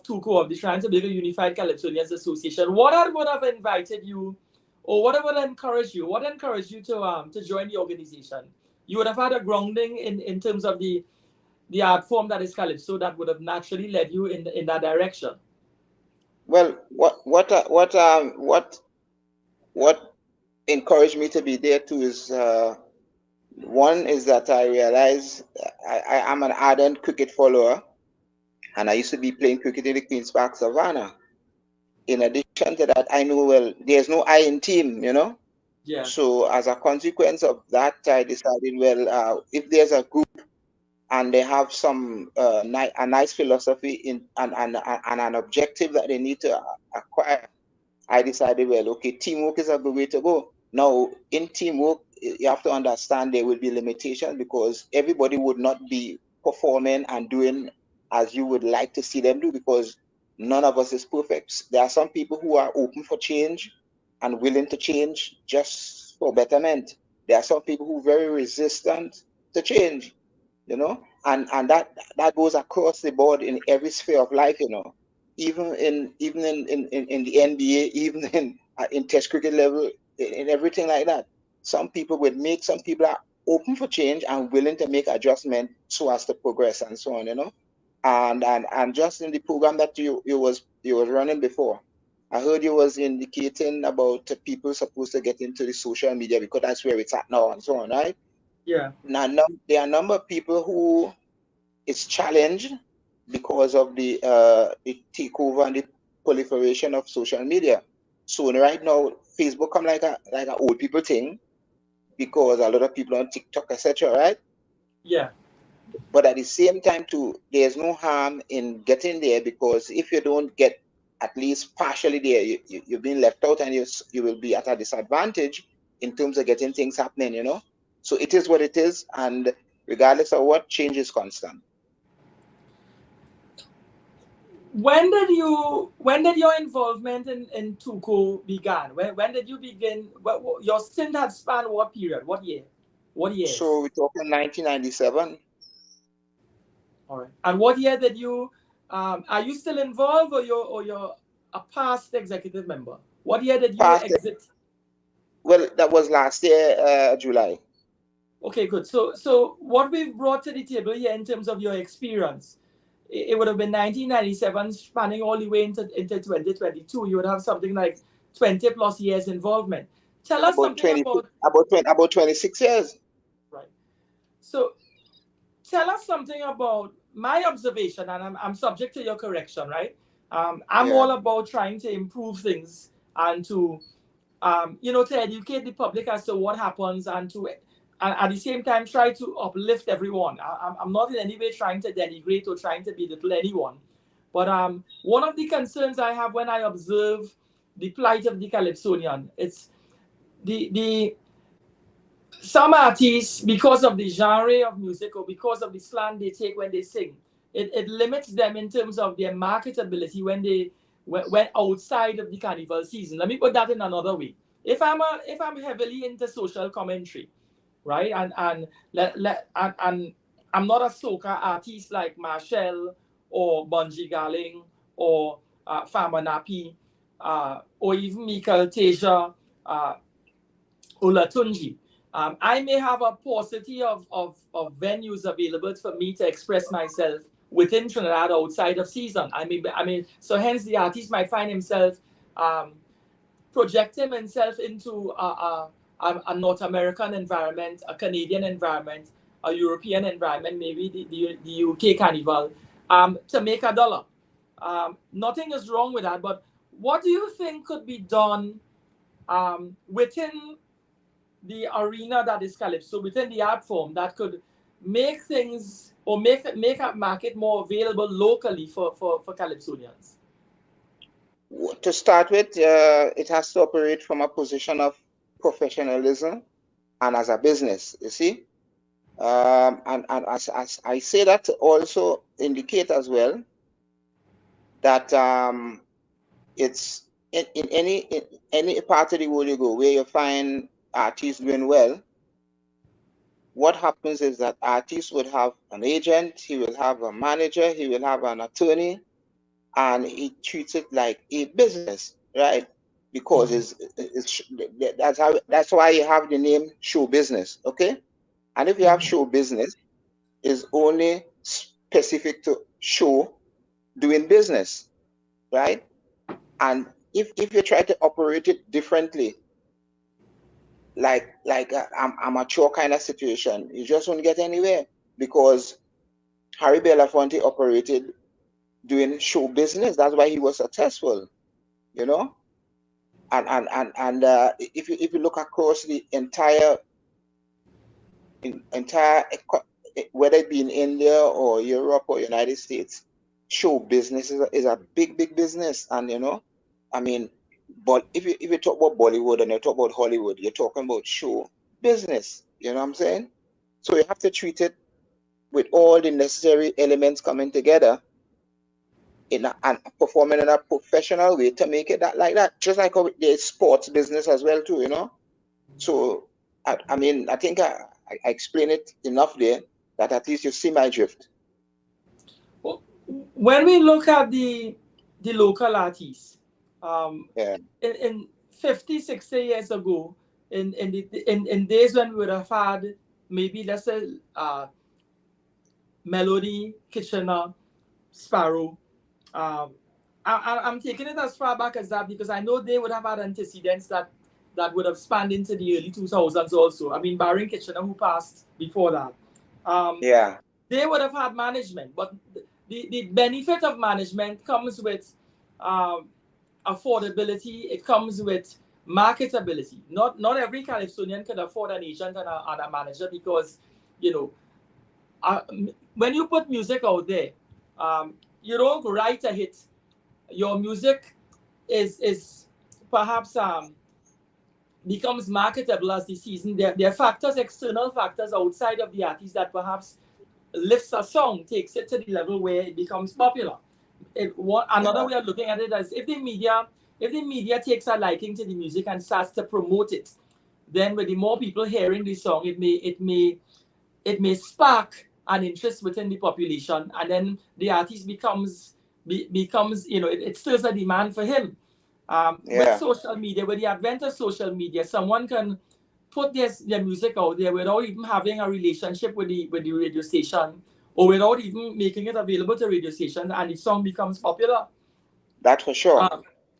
TUCO, of the Shrine to Tobago Unified Calypsonians Association. What would have invited you, or what would encourage you? What encouraged you to join the organization? You would have had a grounding in terms of the art form that is calypso that would have naturally led you in that direction. Well, what encouraged me to be there too is one is that I realized I am an ardent cricket follower, and I used to be playing cricket in the Queens Park Savannah. In addition to that, I know, well, there's no I in team, you know. Yeah. So as a consequence of that, I decided, well, if there's a group and they have some a nice philosophy and an objective that they need to acquire, I decided, well, okay, teamwork is a good way to go. Now, in teamwork, you have to understand there will be limitations because everybody would not be performing and doing as you would like to see them do, because none of us is perfect. There are some people who are open for change and willing to change just for betterment. There are some people who are very resistant to change, you know, and that goes across the board in every sphere of life, you know, even in the NBA, even in test cricket level, in everything like that. Some people would make, some people are open for change and willing to make adjustment so as to progress and so on, you know. And just in the program that you was running before, I heard you was indicating about people supposed to get into the social media because that's where it's at now and so on, right? Yeah. Now, there are a number of people who is challenged because of the takeover and the proliferation of social media. So right now, Facebook come like a old people thing because a lot of people on TikTok, etc. Right? Yeah. But at the same time, too, there's no harm in getting there, because if you don't get at least partially there, you've been left out, and you will be at a disadvantage in terms of getting things happening. You know, so it is what it is, and regardless of what, change is constant. When did your involvement in TUCO began? When did you begin? Your stint had spanned what period? What year? What years? So we're talking 1997. All right. And what year did you? Are you still involved, or you're a past executive member? What year did you Past, exit? well, that was last year, July. Okay, good. So what we've brought to the table here in terms of your experience, it would have been 1997, spanning all the way into 2022. You would have something like 20 plus years involvement. Tell us something about 26 years. Right. So tell us something about my observation, and I'm subject to your correction, right? I'm all about trying to improve things and to, to educate the public as to what happens, and to, and at the same time, try to uplift everyone. I'm not in any way trying to denigrate or trying to belittle anyone. But one of the concerns I have when I observe the plight of the Calypsonian, it's the some artists, because of the genre of music or because of the slang they take when they sing, it limits them in terms of their marketability when outside of the carnival season. Let me put that in another way. If I'm heavily into social commentary, right, and I'm not a soca artist like Marshall or Bunji Garling or Farmer Nappy or even Michael Teja, Olatunji. I may have a paucity of venues available for me to express myself within Trinidad outside of season. So hence the artist might find himself projecting himself into a North American environment, a Canadian environment, a European environment, maybe the UK Carnival, to make a dollar. Nothing is wrong with that, but what do you think could be done within the arena that is Calypso, within the art form, that could make things or make a market more available locally for Calypsonians? To start with, it has to operate from a position of professionalism and as a business, you see. And as I say that to also indicate as well that it's in any part of the world you go where you find artists doing well. What happens is that artist would have an agent, he will have a manager, he will have an attorney, and he treats it like a business, right? Because that's why you have the name show business, okay? And if you have show business, is only specific to show doing business, right? And if you try to operate it differently, like an amateur kind of situation, you just won't get anywhere, because Harry Belafonte operated doing show business. That's why he was successful, you know. And if you look across the entire whether it be in India or Europe or United States, show business is a big business. And you know, I mean, but if you talk about Bollywood and you talk about Hollywood, you're talking about show business. You know what I'm saying? So you have to treat it with all the necessary elements coming together and performing in a professional way to make it that like that. Just like how there's sports business as well too, you know. So I mean, I think I explained it enough there that at least you see my drift. Well, when we look at the local artists, in 50, 60 years ago, in days when we would have had maybe, let's say, Melody, Kitchener, Sparrow. I'm taking it as far back as that because I know they would have had antecedents that would have spanned into the early 2000s also. I mean, barring Kitchener, who passed before that. They would have had management, but the benefit of management comes with affordability. It comes with marketability. Not every Calypsonian can afford an agent and a manager because, you know, when you put music out there, you don't write a hit. Your music is perhaps becomes marketable as the season. There are factors, external factors outside of the artist that perhaps lifts a song, takes it to the level where it becomes popular. Another way of looking at it is if the media takes a liking to the music and starts to promote it, then with the more people hearing the song, it may spark an interest within the population, and then the artist becomes you know, it stirs a demand for him. With social media, with the advent of social media, someone can put their music out there without even having a relationship with the radio station, or without even making it available to radio stations, and the song becomes popular. That's for sure.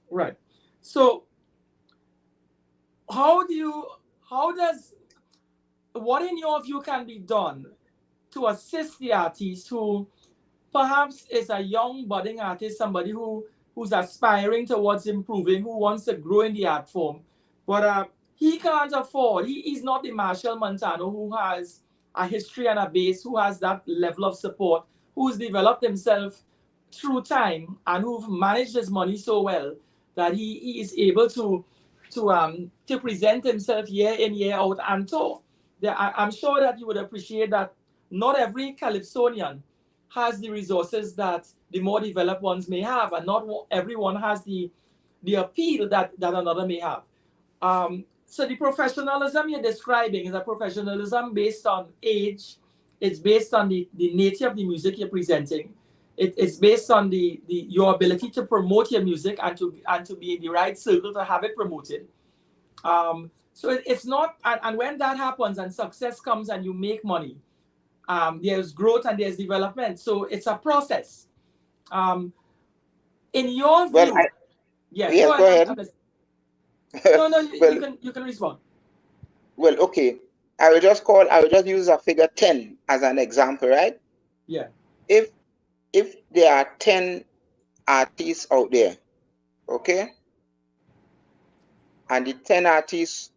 Right. So what in your view can be done to assist the artist who perhaps is a young budding artist, somebody who's aspiring towards improving, who wants to grow in the art form, but he can't afford, he's not the Marshall Montano who has a history and a base, who has that level of support, who's developed himself through time and who've managed his money so well that he is able to present himself year in, year out and tour. I'm sure that you would appreciate that not every Calypsonian has the resources that the more developed ones may have, and not everyone has the appeal that another may have. So the professionalism you're describing is a professionalism based on age. It's based on the nature of the music you're presenting. It's based on your ability to promote your music and to be in the right circle to have it promoted. So it's not, and when that happens and success comes and you make money, there's growth and there's development. So it's a process. In your view, go ahead. No, you can respond. Well, okay. I will just use a figure 10 as an example, right? Yeah. If there are 10 artists out there, okay, and the 10 artists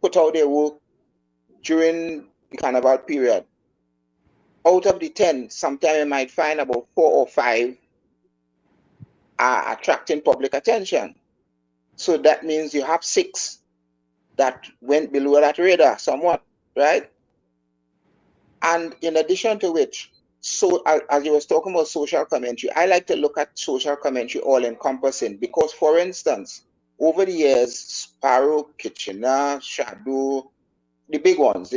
put out their work during the carnival period, out of the 10, sometimes you might find about 4 or 5 are attracting public attention. So that means you have 6 that went below that radar somewhat, right? And in addition to which, so as you was talking about social commentary, I like to look at social commentary all encompassing, because for instance, over the years, Sparrow, Kitchener, Shadow, the big ones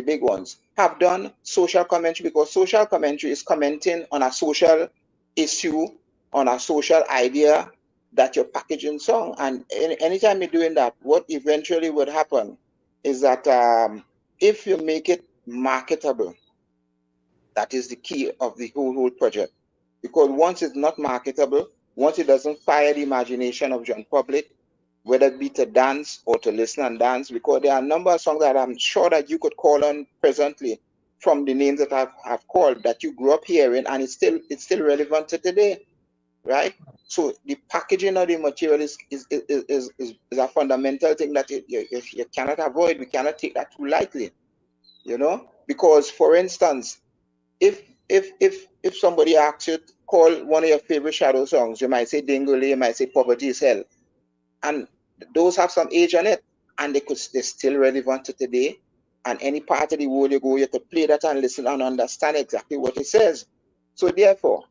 have done social commentary, because social commentary is commenting on a social issue, on a social idea that you're packaging song. And anytime you're doing that, what eventually would happen is that if you make it marketable, that is the key of the whole project. Because once it's not marketable, once it doesn't fire the imagination of young public, whether it be to dance or to listen and dance, because there are a number of songs that I'm sure that you could call on presently from the names that I've called, that you grew up hearing, and it's still relevant to today, right? So the packaging of the material is a fundamental thing that you cannot avoid. We cannot take that too lightly, because for instance, if somebody asks you to call one of your favorite Shadow songs, you might say Dingole, you might say Poverty is Hell, and those have some age on it, and they're still relevant to today. And any part of the world you go, you can play that and listen and understand exactly what it says. So therefore,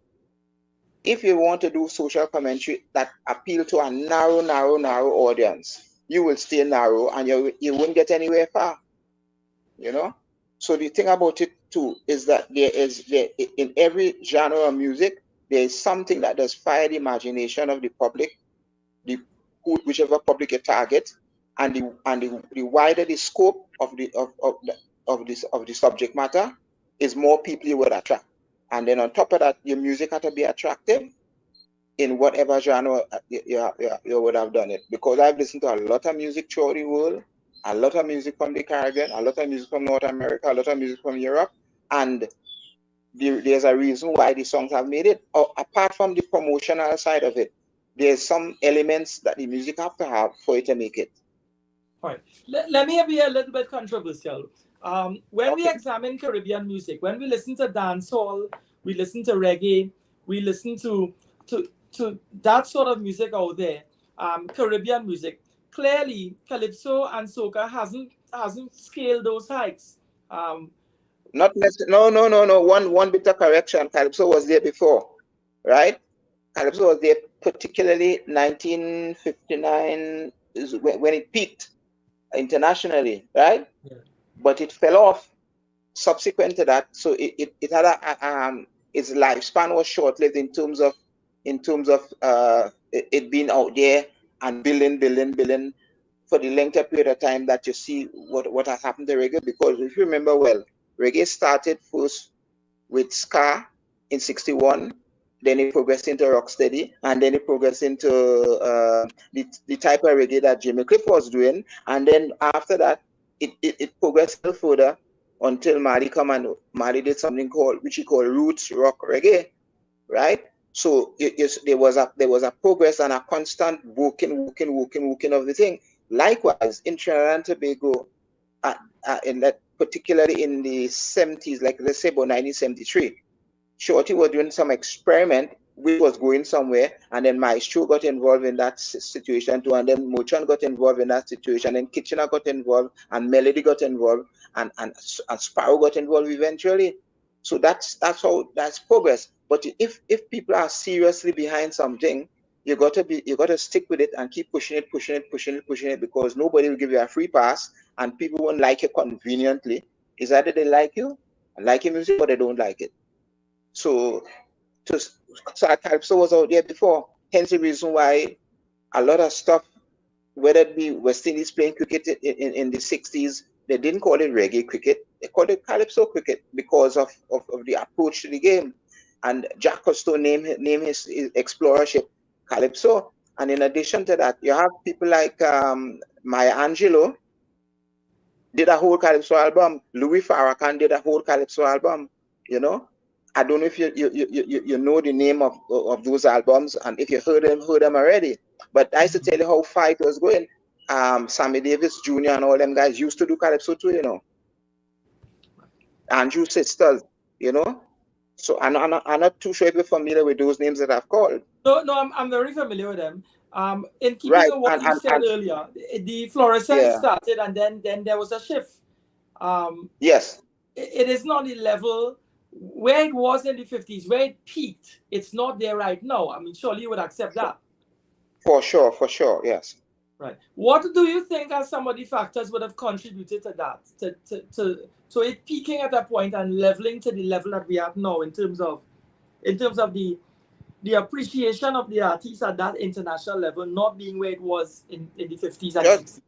if you want to do social commentary that appeal to a narrow audience, you will stay narrow and you won't get anywhere far. So the thing about it too is that there in every genre of music, there is something that does fire the imagination of the public, whichever public you target, and the wider the scope of the subject matter, is more people you would attract. And then on top of that, your music had to be attractive in whatever genre you would have done it. Because I've listened to a lot of music throughout the world, a lot of music from the Caribbean, a lot of music from North America, a lot of music from Europe, and there's a reason why the songs have made it. Apart from the promotional side of it, there's some elements that the music have to have for it to make it. All right. Let me be a little bit controversial. When we examine Caribbean music, when we listen to dancehall, we listen to reggae, we listen to that sort of music out there, Caribbean music. Clearly, calypso and soca hasn't scaled those heights. Not necessarily. No. One bit of correction. Calypso was there before, right? Calypso was there, particularly 1959 is when it peaked internationally, right? Yeah. But it fell off subsequent to that. So it had its lifespan was short-lived in terms of it being out there and building for the length of period of time that you see what has happened to reggae. Because if you remember well, reggae started first with ska in '61, then it progressed into rocksteady, and then it progressed into the type of reggae that Jimmy Cliff was doing, and then after that it progressed a little further until Marley did something which he called roots rock reggae, right? So there was a progress and a constant working of the thing. Likewise in Trinidad and Tobago, particularly in the 70s, like let's say about 1973, Shorty was doing some experiment which was going somewhere, and then Maestro got involved in that situation too, and then Mochan got involved in that situation, and Kitchener got involved, and Melody got involved, and Sparrow got involved eventually. So that's progress. But if people are seriously behind something, you got to stick with it and keep pushing it, because nobody will give you a free pass, and people won't like it conveniently. It's either they like you and like your music, or they don't like it. So Calypso was out there before. Hence the reason why a lot of stuff, whether it be West Indies playing cricket in the 60s, they didn't call it reggae cricket. They called it Calypso cricket because of the approach to the game. And Jack Cousteau named his explorership Calypso. And in addition to that, you have people like Maya Angelou did a whole Calypso album. Louis Farrakhan did a whole Calypso album. I don't know if you know the name of those albums, and if you heard them already. But I used to tell you how far it was going. Sammy Davis Jr. and all them guys used to do Calypso too, Andrew Sisters, So I'm not too sure if you're familiar with those names that I've called. No, I'm very familiar with them. In keeping with what you said earlier, the fluorescence started, and then there was a shift. Yes. It is not the level where it was in the 50s, where it peaked, it's not there right now. I mean, surely you would accept that. For sure, yes. Right. What do you think are some of the factors would have contributed to that, to it peaking at that point and leveling to the level that we have now in terms of the appreciation of the artists at that international level not being where it was in the 50s and 60s?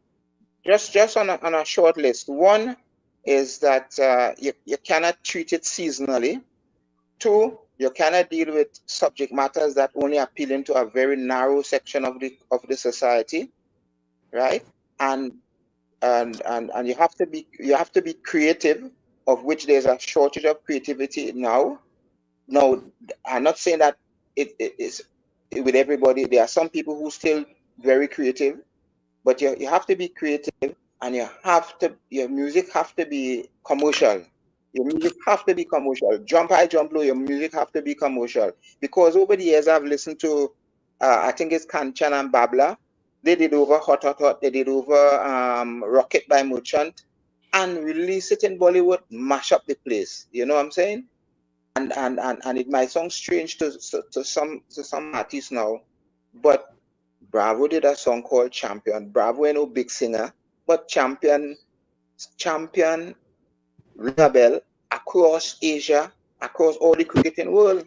Just on a short list. One is that you cannot treat it seasonally. Two, you cannot deal with subject matters that only appealing to a very narrow section of the society, right? And you have to be creative, of which there's a shortage of creativity now. No, I'm not saying that it is with everybody. There are some people who still very creative, but you have to be creative, and your music have to be commercial. Your music have to be commercial. Jump high, jump low. Your music have to be commercial, because over the years I've listened to, I think it's Kanchan and Babla. They did over Hot Hot Hot. They did over Rocket by Merchant, and release it in Bollywood, mash up the place. You know what I'm saying? And it might sound strange to some artists now, but Bravo did a song called Champion. Bravo ain't no big singer, but Champion ring a bell across Asia, across all the cricketing world.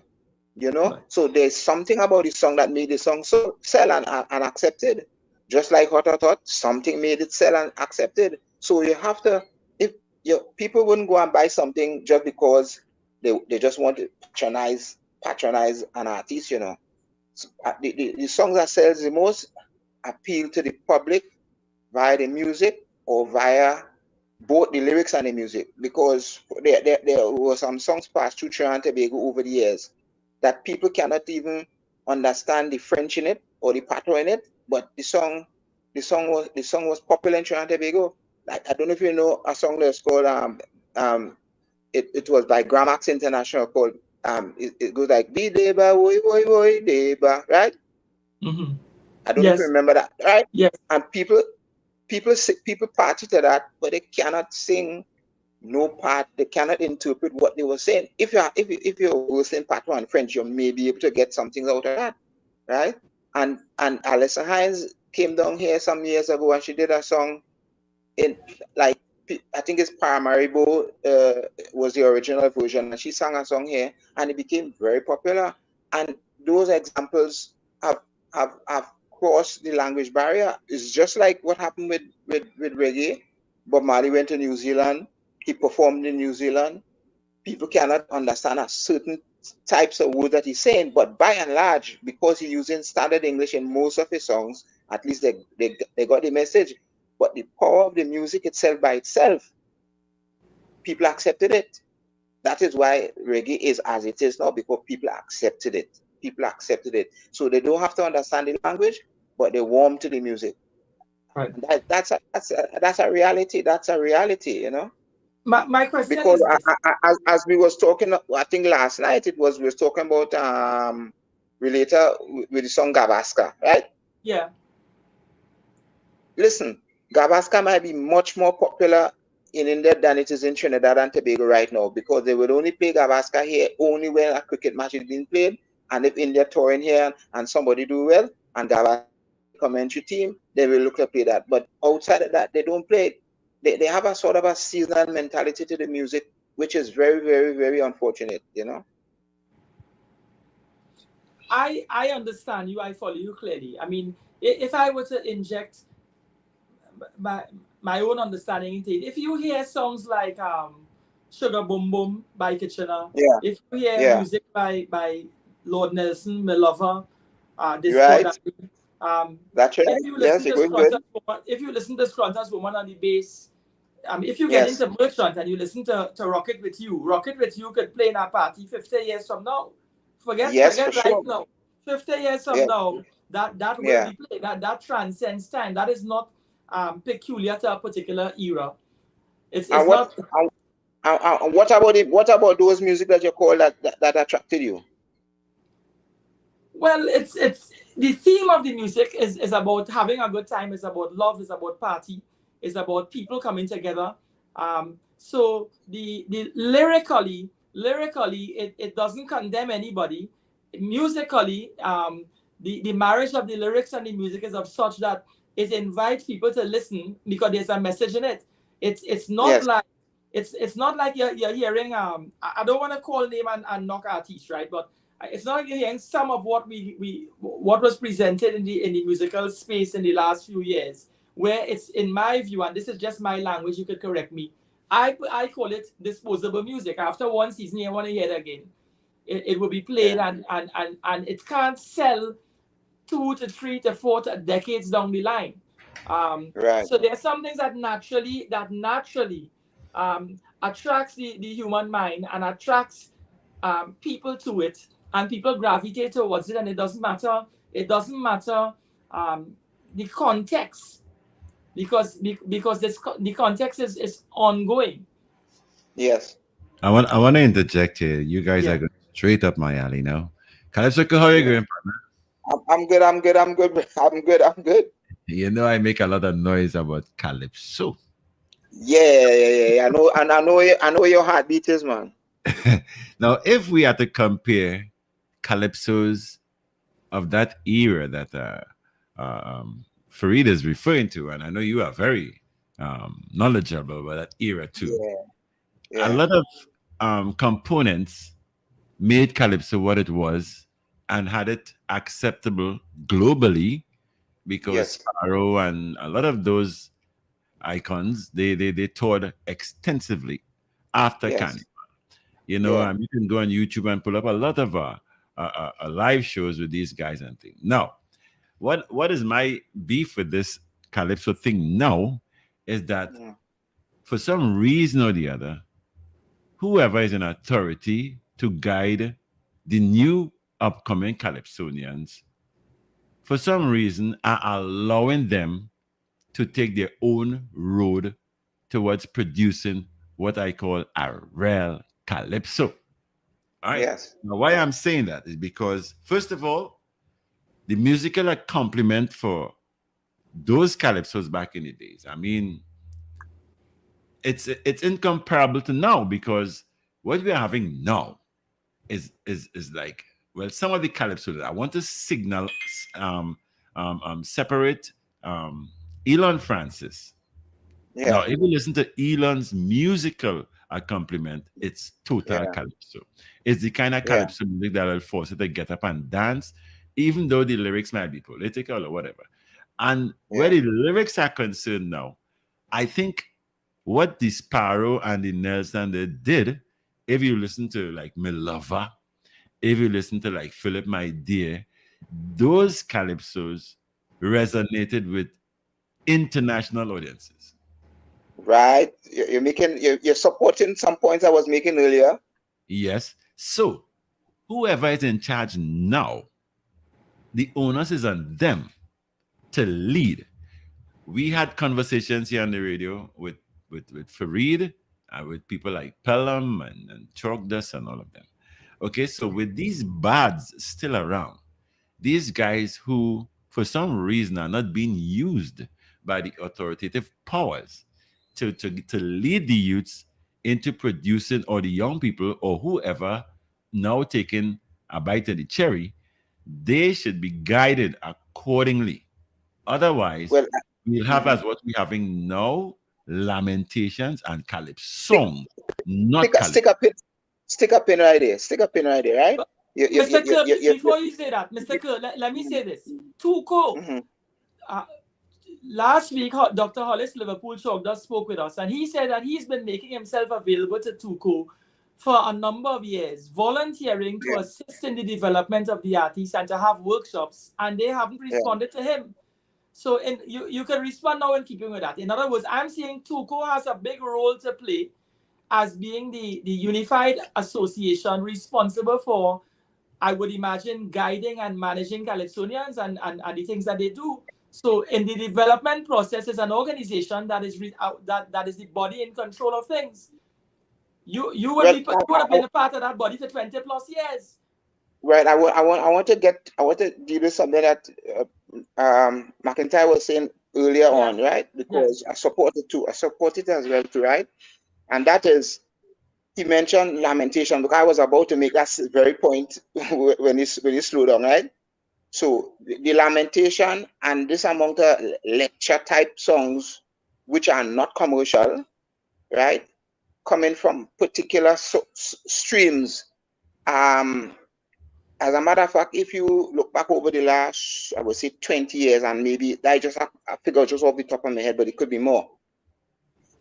You know, Right. So there's something about the song that made the song so sell and accepted. Just like Hot Hot Hot, something made it sell and accepted. So you have to, if your people wouldn't go and buy something just because they just want to patronize an artist, you know. So, the songs that sells the most appeal to the public via the music or via both the lyrics and the music, because there were some songs passed through Trinidad and Tobago over the years that people cannot even understand the French in it or the patois in it, but the song was popular in Trinidad and Tobago. Like, I don't know if you know a song that's called it was by Gramax International, called it goes like Be Deba Woy Woy Woy Deba, right? Mm-hmm. I don't know if you Yes. remember that, right? Yes. And people party to that, but they cannot sing no part. They cannot interpret what they were saying. If you're listening patois and French, you may be able to get something out of that, right? And Alissa Hines came down here some years ago, and she did a song in, like, I think it's Paramaribo was the original version, and she sang a song here, and it became very popular. And those examples have crossed the language barrier. It's just like what happened with reggae. Bob Marley went to New Zealand. He performed in New Zealand. People cannot understand a certain types of words that he's saying, but by and large, because he's using standard English in most of his songs, at least they got the message. But the power of the music itself by itself, people accepted it. That is why reggae is as it is now, because people accepted it. People accepted it. So they don't have to understand the language, but they warm to the music. Right. And that's a reality. That's a reality, you know. My question Because is this. as we was talking, I think last night we was talking about related with the song Gavaska, right? Yeah. Listen, Gavaska might be much more popular in India than it is in Trinidad and Tobago right now, because they would only play Gavaska here only when a cricket match is being played, and if India touring here and somebody do well and Gavaska commentary team, they will look to play that. But outside of that, they don't play it. They have a sort of a seasonal mentality to the music, which is very, very, very unfortunate, you know. I understand you. I follow you clearly. I mean, if I were to inject my own understanding into it, if you hear songs like Sugar Boom Boom by Kitchener, Yeah. if you hear Yeah. music by Lord Nelson, My Lover, Disco Right. Daddy, That's right. if you Yes, listen you're to going good. Scruntas Woman, if you listen to Scruntas Woman on the bass, if you get Yes. into Merchant and you listen to Rocket With You could play in a party 50 years from now. Forget Yes, for right sure. now. 50 years from Yeah. now, that will Yeah. be played. That transcends time. That is not peculiar to a particular era. It's And not. what about it? What about those music that you call that attracted you? Well, it's the theme of the music is about having a good time. It's about love. It's about party. It's about people coming together. So the lyrically lyrically, it doesn't condemn anybody. Musically, the marriage of the lyrics and the music is of such that it invites people to listen because there's a message in it. It's not Yes. like it's not like you're hearing I don't want to call name and knock artists, right? But it's not like you're hearing some of what what was presented in the musical space in the last few years, where it's, in my view, and this is just my language, you could correct me, I call it disposable music. After one season, you want to hear it again. It will be played, Yeah. and it can't sell 2 to 3 to 4 decades down the line. Right. So there are some things that naturally attracts the human mind and attracts people to it, and people gravitate towards it, and it doesn't matter. It doesn't matter the context, because the context is ongoing. Yes. I want to interject here. You guys Yeah. are going straight up my alley now. Calypso, how are you Yeah. going? I'm good. I'm good. I'm good. I'm good. I'm good. You know I make a lot of noise about Calypso. Yeah. I know, and I know your heartbeat is, man. Now, if we had to compare Calypsos of that era that Farid is referring to, and I know you are very knowledgeable about that era too. Yeah. A lot of components made Calypso what it was and had it acceptable globally because Yes. Sparrow and a lot of those icons they toured extensively after Yes. Carnival. You know, Yeah. you can go on YouTube and pull up a lot of live shows with these guys and things. Now, what is my beef with this Calypso thing now is that Mm. for some reason or the other, whoever is in authority to guide the new upcoming Calypsonians, for some reason, are allowing them to take their own road towards producing what I call a real Calypso. All right. Yes. Now, why I'm saying that is because, first of all, the musical accompaniment for those calypsos back in the days, I mean, it's incomparable to now because what we are having now is like, well, some of the calypso that I want to signal separate Elon Francis. Now, Yeah. if you listen to Elon's musical accompaniment, it's total Yeah. calypso. It's the kind of Yeah. calypso music that will force you to get up and dance, even though the lyrics might be political or whatever. And where Yeah. the lyrics are concerned now, I think what the Sparrow and the Nelson they did, if you listen to like Me Lover, if you listen to like Philip My Dear, those calypsos resonated with international audiences. Right. You're making. You're supporting some points I was making earlier. Yes. So whoever is in charge now, the onus is on them to lead. We had conversations here on the radio with Farid and with people like Pelham and Chalkdust and all of them. Okay, so with these bads still around, these guys who, for some reason, are not being used by the authoritative powers to lead the youths into producing, or the young people or whoever now taking a bite of the cherry, they should be guided accordingly. Otherwise, Well, we'll have as what we're having now lamentations and calypso song, not calypso. stick a pin right there. Stick a pin right there. Right. But You, you, Mr. you, Kerr, you, you, before you say that, Mr. Kerr, let me say this. Tuco, Mhm. last week, Dr. Hollis Liverpool Chogda spoke with us, and he said that he's been making himself available to Tuco for a number of years, volunteering to assist in the development of the artists and to have workshops, and they haven't responded to him. So you can respond now in keeping with that. In other words, I'm saying Tuco has a big role to play as being the unified association responsible for, I would imagine, guiding and managing Calypsonians and the things that they do. So in the development process, is an organization that is that is the body in control of things. You would have been a part of that body for 20 plus years. Right. I want to deal with something that McIntyre was saying earlier on, right? Because I support it too. I support it as well too, right? And that is he mentioned lamentation, because I was about to make that very point when he slowed down, right? So the lamentation and this amount of lecture type songs, which are not commercial, right, coming from particular streams. As a matter of fact, if you look back over the last, I would say 20 years, and maybe I just I figure just off the top of my head, but it could be more.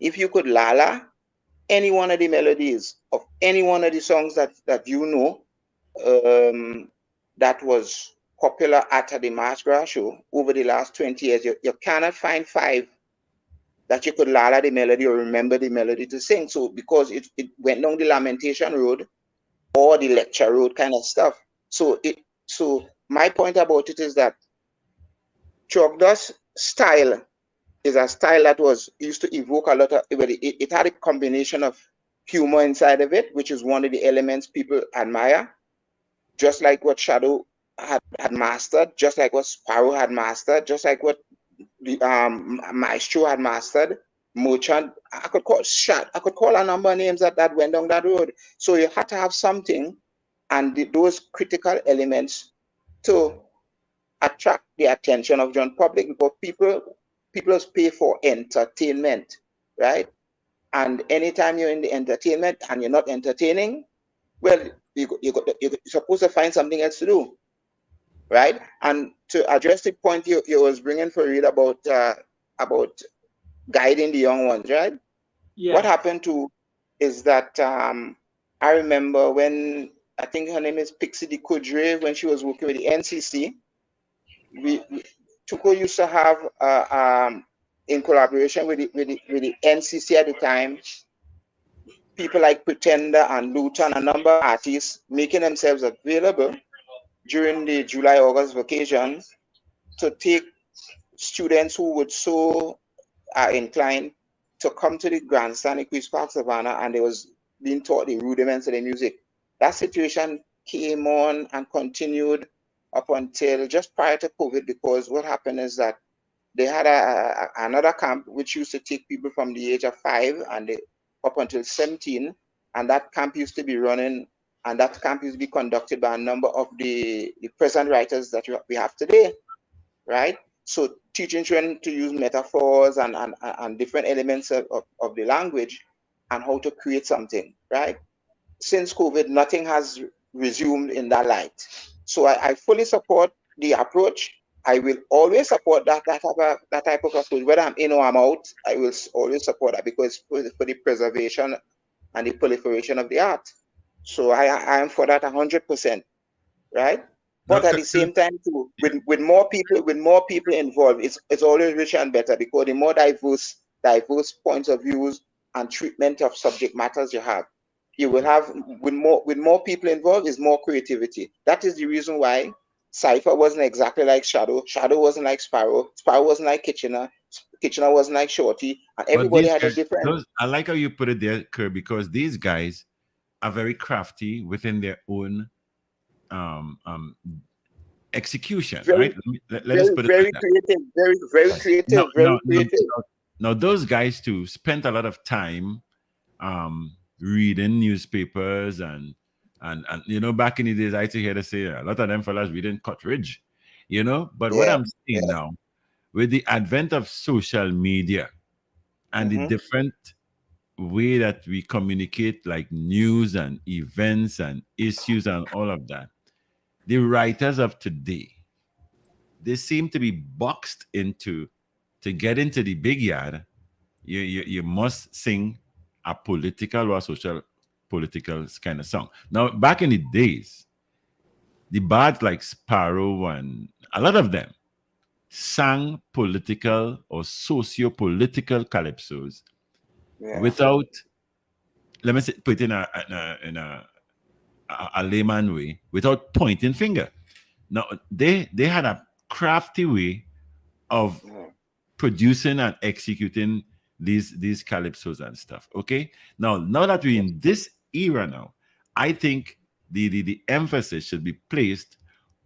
If you could lala any one of the melodies of any one of the songs that you know, that was popular at the March Gras show over the last 20 years, you cannot find 5 that you could lala the melody or remember the melody to sing. So because it went down the lamentation road or the lecture road kind of stuff. So my point about it is that Chogda's style is a style that was used to evoke a lot of, it had a combination of humor inside of it, which is one of the elements people admire, just like what Shadow had mastered, just like what Sparrow had mastered, just like what the Maestro had mastered, Merchant. I could call a number of names that went down that road. So you had to have something, and those critical elements to attract the attention of John public, because people pay for entertainment, right? And anytime you're in the entertainment and you're not entertaining, well, you're supposed to find something else to do, right? And to address the point you was bringing for read about guiding the young ones, right? Yeah. What happened to is that I remember when, I think her name is Pixie de Coudray, when she was working with the NCC, Tuko used to have in collaboration with the NCC at the time, people like Pretender and Luton, a number of artists making themselves available during the July-August vacations to take students who would so are inclined to come to the grandstand in Queen's Park Savannah, and they was being taught the rudiments of the music. That situation came on and continued up until just prior to COVID, because what happened is that they had another camp which used to take people from the age of 5 and up until 17, and that camp used to be running, and that camp used to be conducted by a number of the present writers that we have today, right? So teaching children to use metaphors and different elements of the language and how to create something, right? Since COVID, nothing has resumed in that light. So I fully support the approach. I will always support that type of approach. Whether I'm in or I'm out, I will always support that, because for the preservation and the proliferation of the art. So I am for that 100%, right? But at the same time, too, with more people involved, it's always richer and better, because the more diverse points of views and treatment of subject matters you have, you will have with more people involved is more creativity. That is the reason why Cypher wasn't exactly like Shadow. Shadow wasn't like Sparrow. Sparrow wasn't like Kitchener. Kitchener wasn't like Shorty. And everybody had a different. I like how you put it there, Kerr, because these guys are very crafty within their own execution, right? Let us put it like creative, very creative, creative. Now, those guys too spent a lot of time reading newspapers and you know, back in the days, I used to hear to say a lot of them fellas reading Cutridge, you know. But what I'm seeing now, with the advent of social media and the different way that we communicate, like news and events and issues and all of that, the writers of today, they seem to be boxed into, to get into the big yard, you must sing a political or social political kind of song. Now, back in the days, the bards like Sparrow and a lot of them sang political or socio-political calypsos without, let me say, put in a layman way, without pointing finger. Now, they had a crafty way of producing and executing these calypsos and stuff. Okay. Now that we're in this era now, I think the emphasis should be placed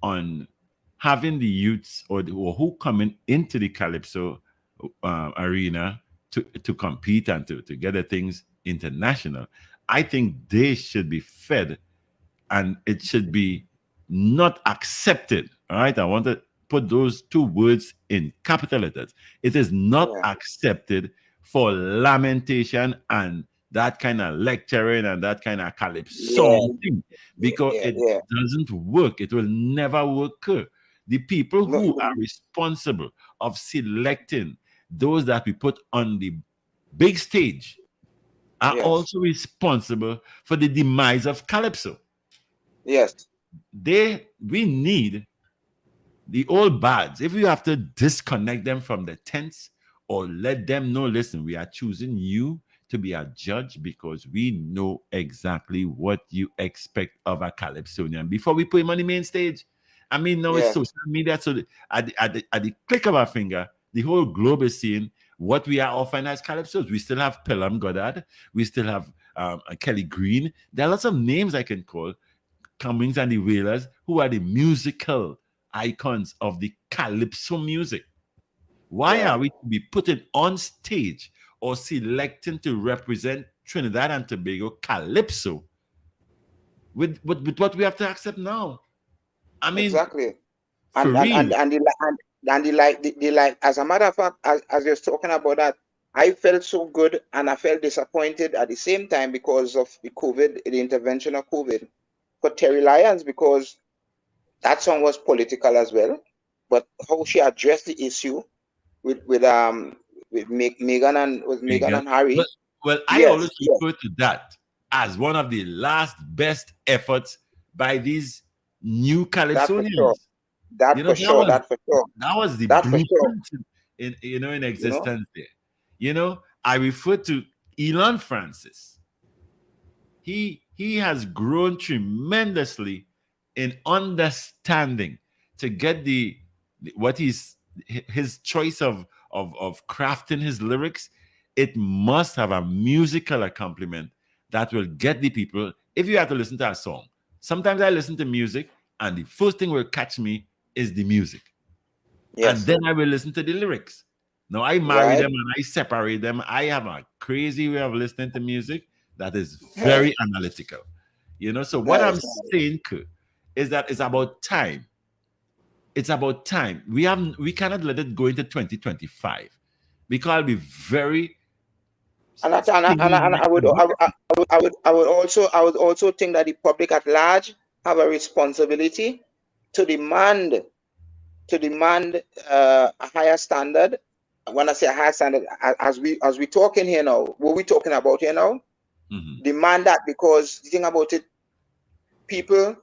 on having the youths or who coming into the calypso arena to compete and to get the things international. I think they should be fed, and it should be not accepted. All right, I want to put those two words in capital letters. It is not Yeah. accepted for lamentation and that kind of lecturing and that kind of calypso Yeah. thing, because Yeah. it Yeah. doesn't work. It will never work. The people No, who no, are responsible of selecting those that we put on the big stage are yes. also responsible for the demise of calypso. Yes. We need the old bards. If you have to disconnect them from the tents or let them know, listen, we are choosing you to be a judge because we know exactly what you expect of a calypsonian before we put him on the main stage. I mean, now it's Yes. social media, so at the click of a finger, the whole globe is seeing what we are offering as calypsos. We still have Pelham Goddard, we still have Kelly Green. There are lots of names I can call, Cummings and the Wailers, who are the musical icons of the calypso music. Why Yeah. are we to be putting on stage or selecting to represent Trinidad and Tobago calypso with what we have to accept now? I mean, Exactly. for real. And the like, as a matter of fact, as you're talking about that, I felt so good and I felt disappointed at the same time because of the intervention of COVID for Terry Lyons, because that song was political as well. But how she addressed the issue with Megan Bigger. and Harry. Well, I Yes, always yes, refer to that as one of the last best efforts by these new that for sure. calypsonians. That You know, for sure. That for sure. that was the That for sure. blueprint in You know. existence there. You know, I refer to Elon Francis. He has grown tremendously in understanding to get what his choice of crafting his lyrics. It must have a musical accompaniment that will get the people. If you have to listen to a song, sometimes I listen to music and the first thing will catch me is the music, and Yes. then I will listen to the lyrics. Now I marry Right. them and I separate them. I have a crazy way of listening to music that is Right. very analytical. You know, so what I'm Nice. saying is that it's about time. It's about time. We cannot let it go into 2025 because I'll be very And I would also think that the public at large have a responsibility to demand a higher standard. When I say a higher standard, as we talking here now, what we talking about here now, demand that, because the thing about it, people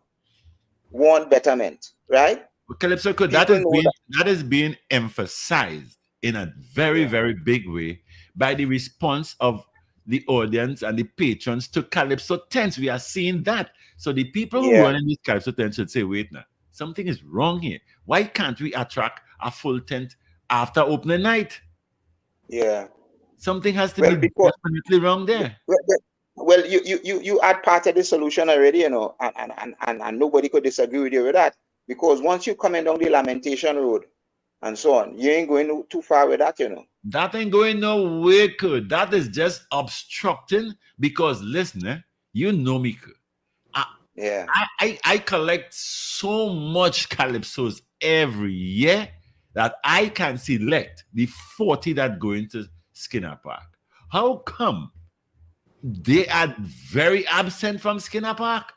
want betterment, right? Calypso, that is being emphasized in a very, very big way by the response of the audience and the patrons to Calypso tents. We are seeing that. So the people who run in these Calypso tents should say, wait now, something is wrong here. Why can't we attract a full tent after opening night? Yeah. Something has to be definitely wrong there. Well, you add part of the solution already, you know, and nobody could disagree with you with that. Because once you come in down the Lamentation Road and so on, you ain't going too far with that, you know. That ain't going nowhere, kid. That is just obstructing, because listen, you know me, kid. I collect so much calypsos every year that I can select the 40 that go into Skinner Park. How come they are very absent from Skinner Park?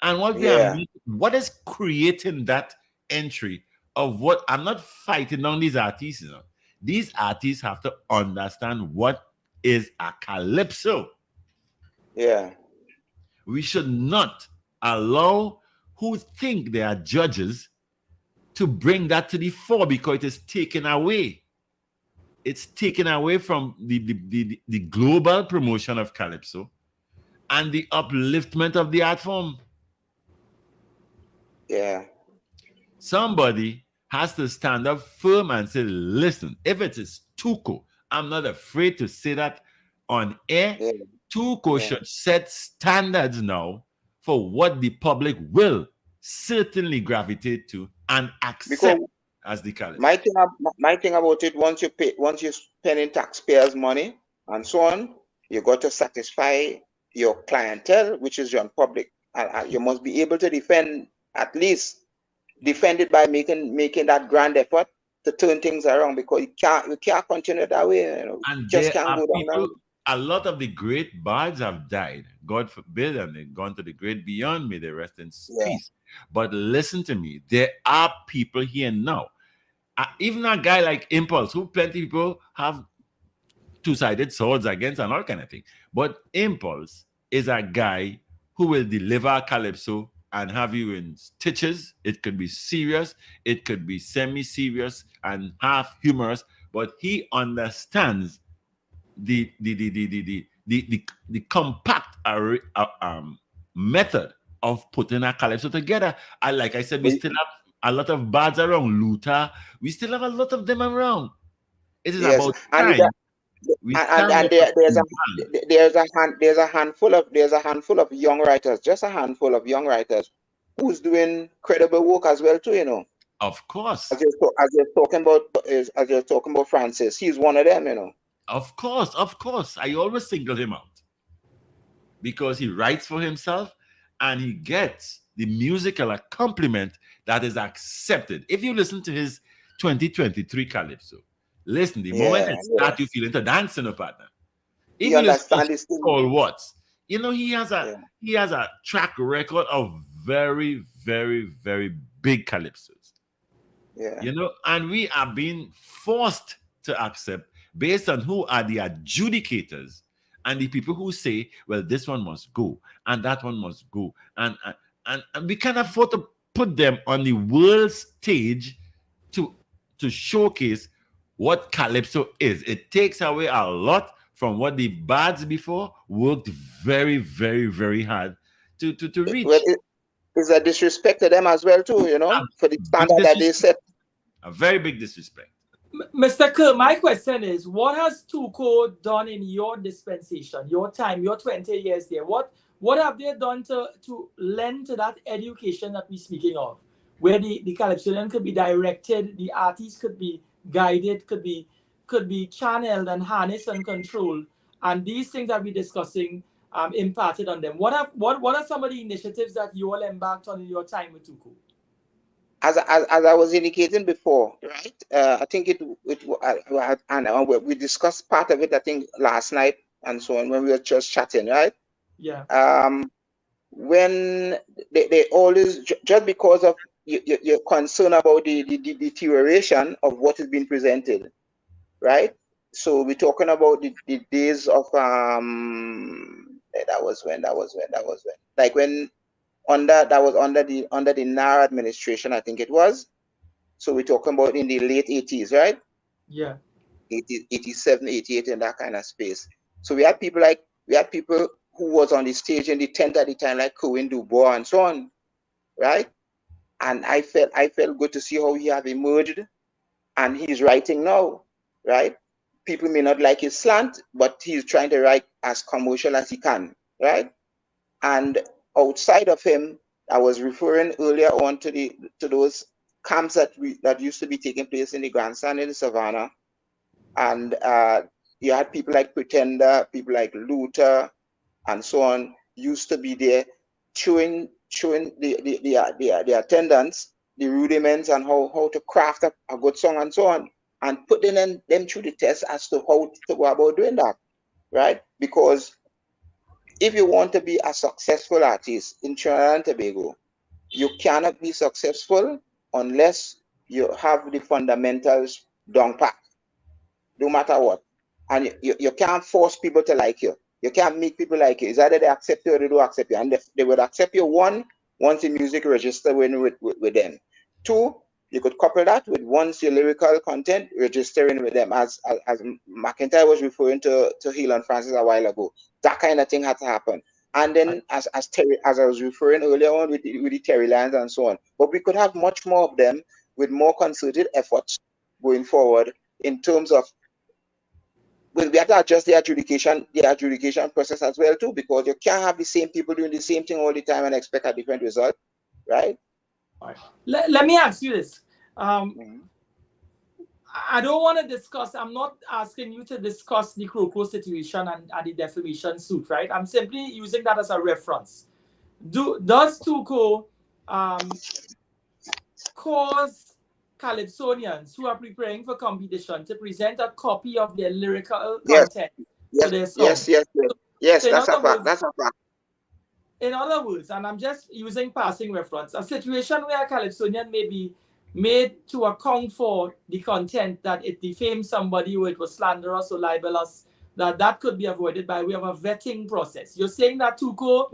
And what is creating that entry of what? I'm not fighting on these artists. You know? These artists have to understand what is a calypso. Yeah. We should not allow who think they are judges to bring that to the fore, because it is taken away. It's taken away from the global promotion of calypso and the upliftment of the art form. Yeah. Somebody has to stand up firm and say, listen, if it is Tuco, I'm not afraid to say that on air. Yeah. Tuco should set standards now for what the public will certainly gravitate to and accept as the calypso. My thing about it, once you're spending taxpayers' money and so on, you got to satisfy your clientele, which is your public. You must be able to defend it by making that grand effort to turn things around, because you can't continue that way. You know, And just there can't are go down people, that. a lot of the great bards have died, God forbid, and they've gone to the great beyond. May they rest in Yeah. peace. But listen to me, there are people here now. Even a guy like Impulse, who plenty people have two-sided swords against and all kind of thing. But Impulse is a guy who will deliver calypso and have you in stitches. It could be serious, it could be semi-serious and half humorous, but he understands the compact method of putting a calypso together. And like I said, we still have a lot of bards around. Luther, we still have a lot of them around. It is Yes, about and time we stand up there's a handful of young writers, just a handful of young writers, who's doing credible work as well too. You know, Of course. as you're talking about Francis, he's one of them. You know, Of course. I always single him out because he writes for himself and he gets the musical accompaniment that is accepted. If you listen to his 2023 Calypso, listen, the moment it starts, you feel into dancing, partner. If you listen to Paul Watts, you know, he has a track record of very, very, very big calypsos. Yeah. You know, and we are being forced to accept based on who are the adjudicators and the people who say, well, this one must go and that one must go. And we can't afford to put them on the world stage to showcase what calypso is. It takes away a lot from what the bards before worked very, very, very hard to reach. Well, it's a disrespect to them as well too, you know, for the standard that they set. A very big disrespect. Mr. Kerr, my question is, what has Tuco done in your dispensation, your time, your 20 years there? What have they done to lend to that education that we're speaking of, where the calypsonian could be directed, the artist could be guided, could be channeled and harnessed and controlled, and these things that we're discussing imparted on them? What are some of the initiatives that you all embarked on in your time with Tuco? As I was indicating before, right? I think we discussed part of it, I think, last night and so on when we were just chatting, right? Yeah. When they always, just because of your concern about the deterioration of what is being presented, right? So we're talking about the days of that was when like when that was under the Intyre administration, I think it was. So we're talking about in the late 80s, right? Yeah. 80, 87, 88, in that kind of space. So we had people who was on the stage in the tent at the time, like Cohen Dubois and so on, right? And I felt good to see how he have emerged, and he's writing now, right? People may not like his slant, but he's trying to write as commercial as he can, right? And outside of him, I was referring earlier on to those camps that used to be taking place in the grandstand in the savannah, and you had people like Pretender, people like Luther, and so on, used to be there, showing the attendants the rudiments and how to craft a good song and so on, and putting them through the test as to how to go about doing that, right? Because if you want to be a successful artist in Trinidad and Tobago, you cannot be successful unless you have the fundamentals down pat, no matter what. And you can't force people to like you. You can't make people like you. It's either they accept you or they don't accept you. And they would accept you, once the music register with them. Two, you could couple that with once your lyrical content registering with them, as McIntyre was referring to Hill and Francis a while ago. That kind of thing had to happen. And then as I was referring earlier on with the Terry Lines and so on. But we could have much more of them with more concerted efforts going forward in terms of, well, we have to adjust the adjudication process as well too, because you can't have the same people doing the same thing all the time and expect a different result, right? All right. Let me ask you this. I don't want to discuss, I'm not asking you to discuss the Croco situation and the defamation suit, right? I'm simply using that as a reference. Does Tuco cause Calypsonians who are preparing for competition to present a copy of their lyrical Yes, content to yes, their song? yes, yes, yes. Yes, So in that's a other fact. words, That's a fact. in other words, and I'm just using passing reference, a situation where a Calypsonian may be made to account for the content that it defames somebody or it was slanderous or libelous, that could be avoided by way of a vetting process. You're saying that Tuco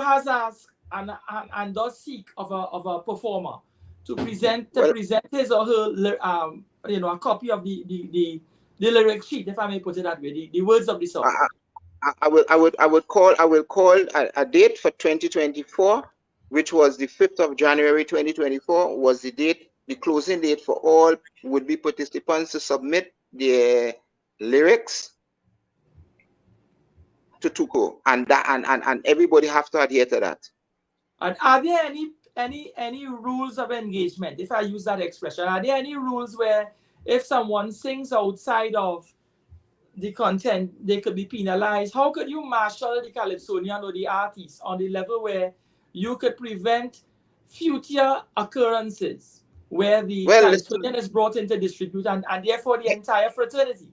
has asked and does seek of a performer to present his or her a copy of the lyric sheet, if I may put it that way, the words of the song. I will call a date for 2024, which was the 5th of January 2024, was the date, the closing date for all would-be participants to submit their lyrics to Tuco, and everybody have to adhere to that. And are there any rules of engagement, if I use that expression? Are there any rules where if someone sings outside of the content, they could be penalized? How could you marshal the Calypsonian or the artist on the level where you could prevent future occurrences where the Calypsonian is brought into disrepute and therefore the entire fraternity?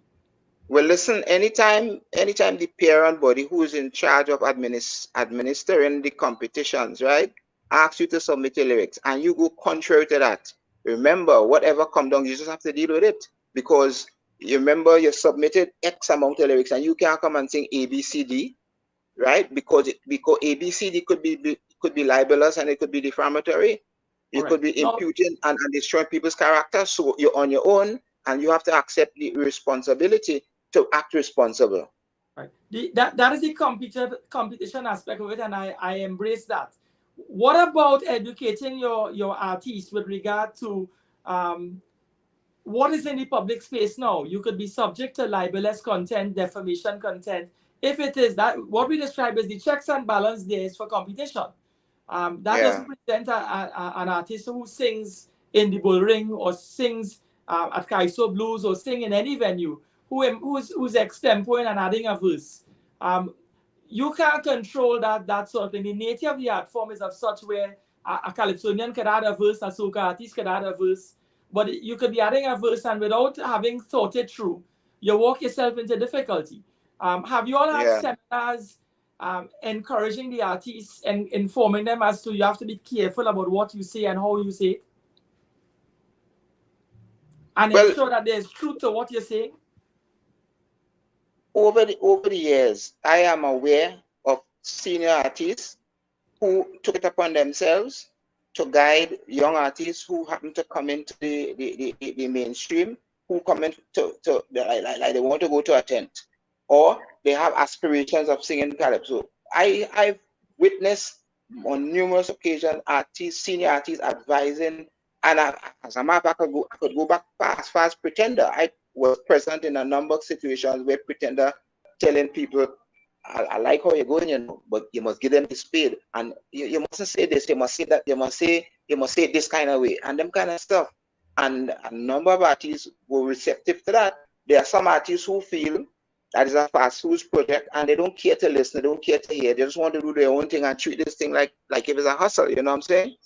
Well, listen, anytime the parent body who is in charge of administering the competitions, right, asks you to submit your lyrics and you go contrary to that, remember, whatever comes down, you just have to deal with it, because you remember you submitted X amount of lyrics and you can't come and sing A, B, C, D, right? Because A, B, C, D could be libelous and it could be defamatory. You could be imputing and destroying people's character. So you're on your own and you have to accept the responsibility to act responsible. Right. That is the competition aspect of it, and I embrace that. What about educating your artists with regard to what is in the public space now? You could be subject to libelous content, defamation content. If it is that, what we describe as the checks and balance there is for competition. That doesn't present an artist who sings in the bull ring or sings at Kaiso Blues or sing in any venue who's extemporing and adding a verse. You can't control that sort of thing. The nature of the art form is of such where a Calypsonian could add a verse, a soca artist could add a verse, but you could be adding a verse and without having thought it through, you walk yourself into difficulty. Have you all had seminars encouraging the artists and informing them as to you have to be careful about what you say and how you say it? And ensure that there's truth to what you're saying? Over the years, I am aware of senior artists who took it upon themselves to guide young artists who happen to come into the mainstream, who come into like they want to go to a tent, or they have aspirations of singing calypso. I've witnessed on numerous occasions senior artists advising, and as a matter of fact, I could go back as far as Pretender. I was present in a number of situations where Pretender telling people, I like how you're going, you know, but you must give them the spade, and you mustn't say this, you must say that, you must say it this kind of way, and them kind of stuff. And a number of artists were receptive to that. There are some artists who feel that is a fast food project and they don't care to listen, they don't care to hear, they just want to do their own thing and treat this thing like if it's a hustle, you know what I'm saying?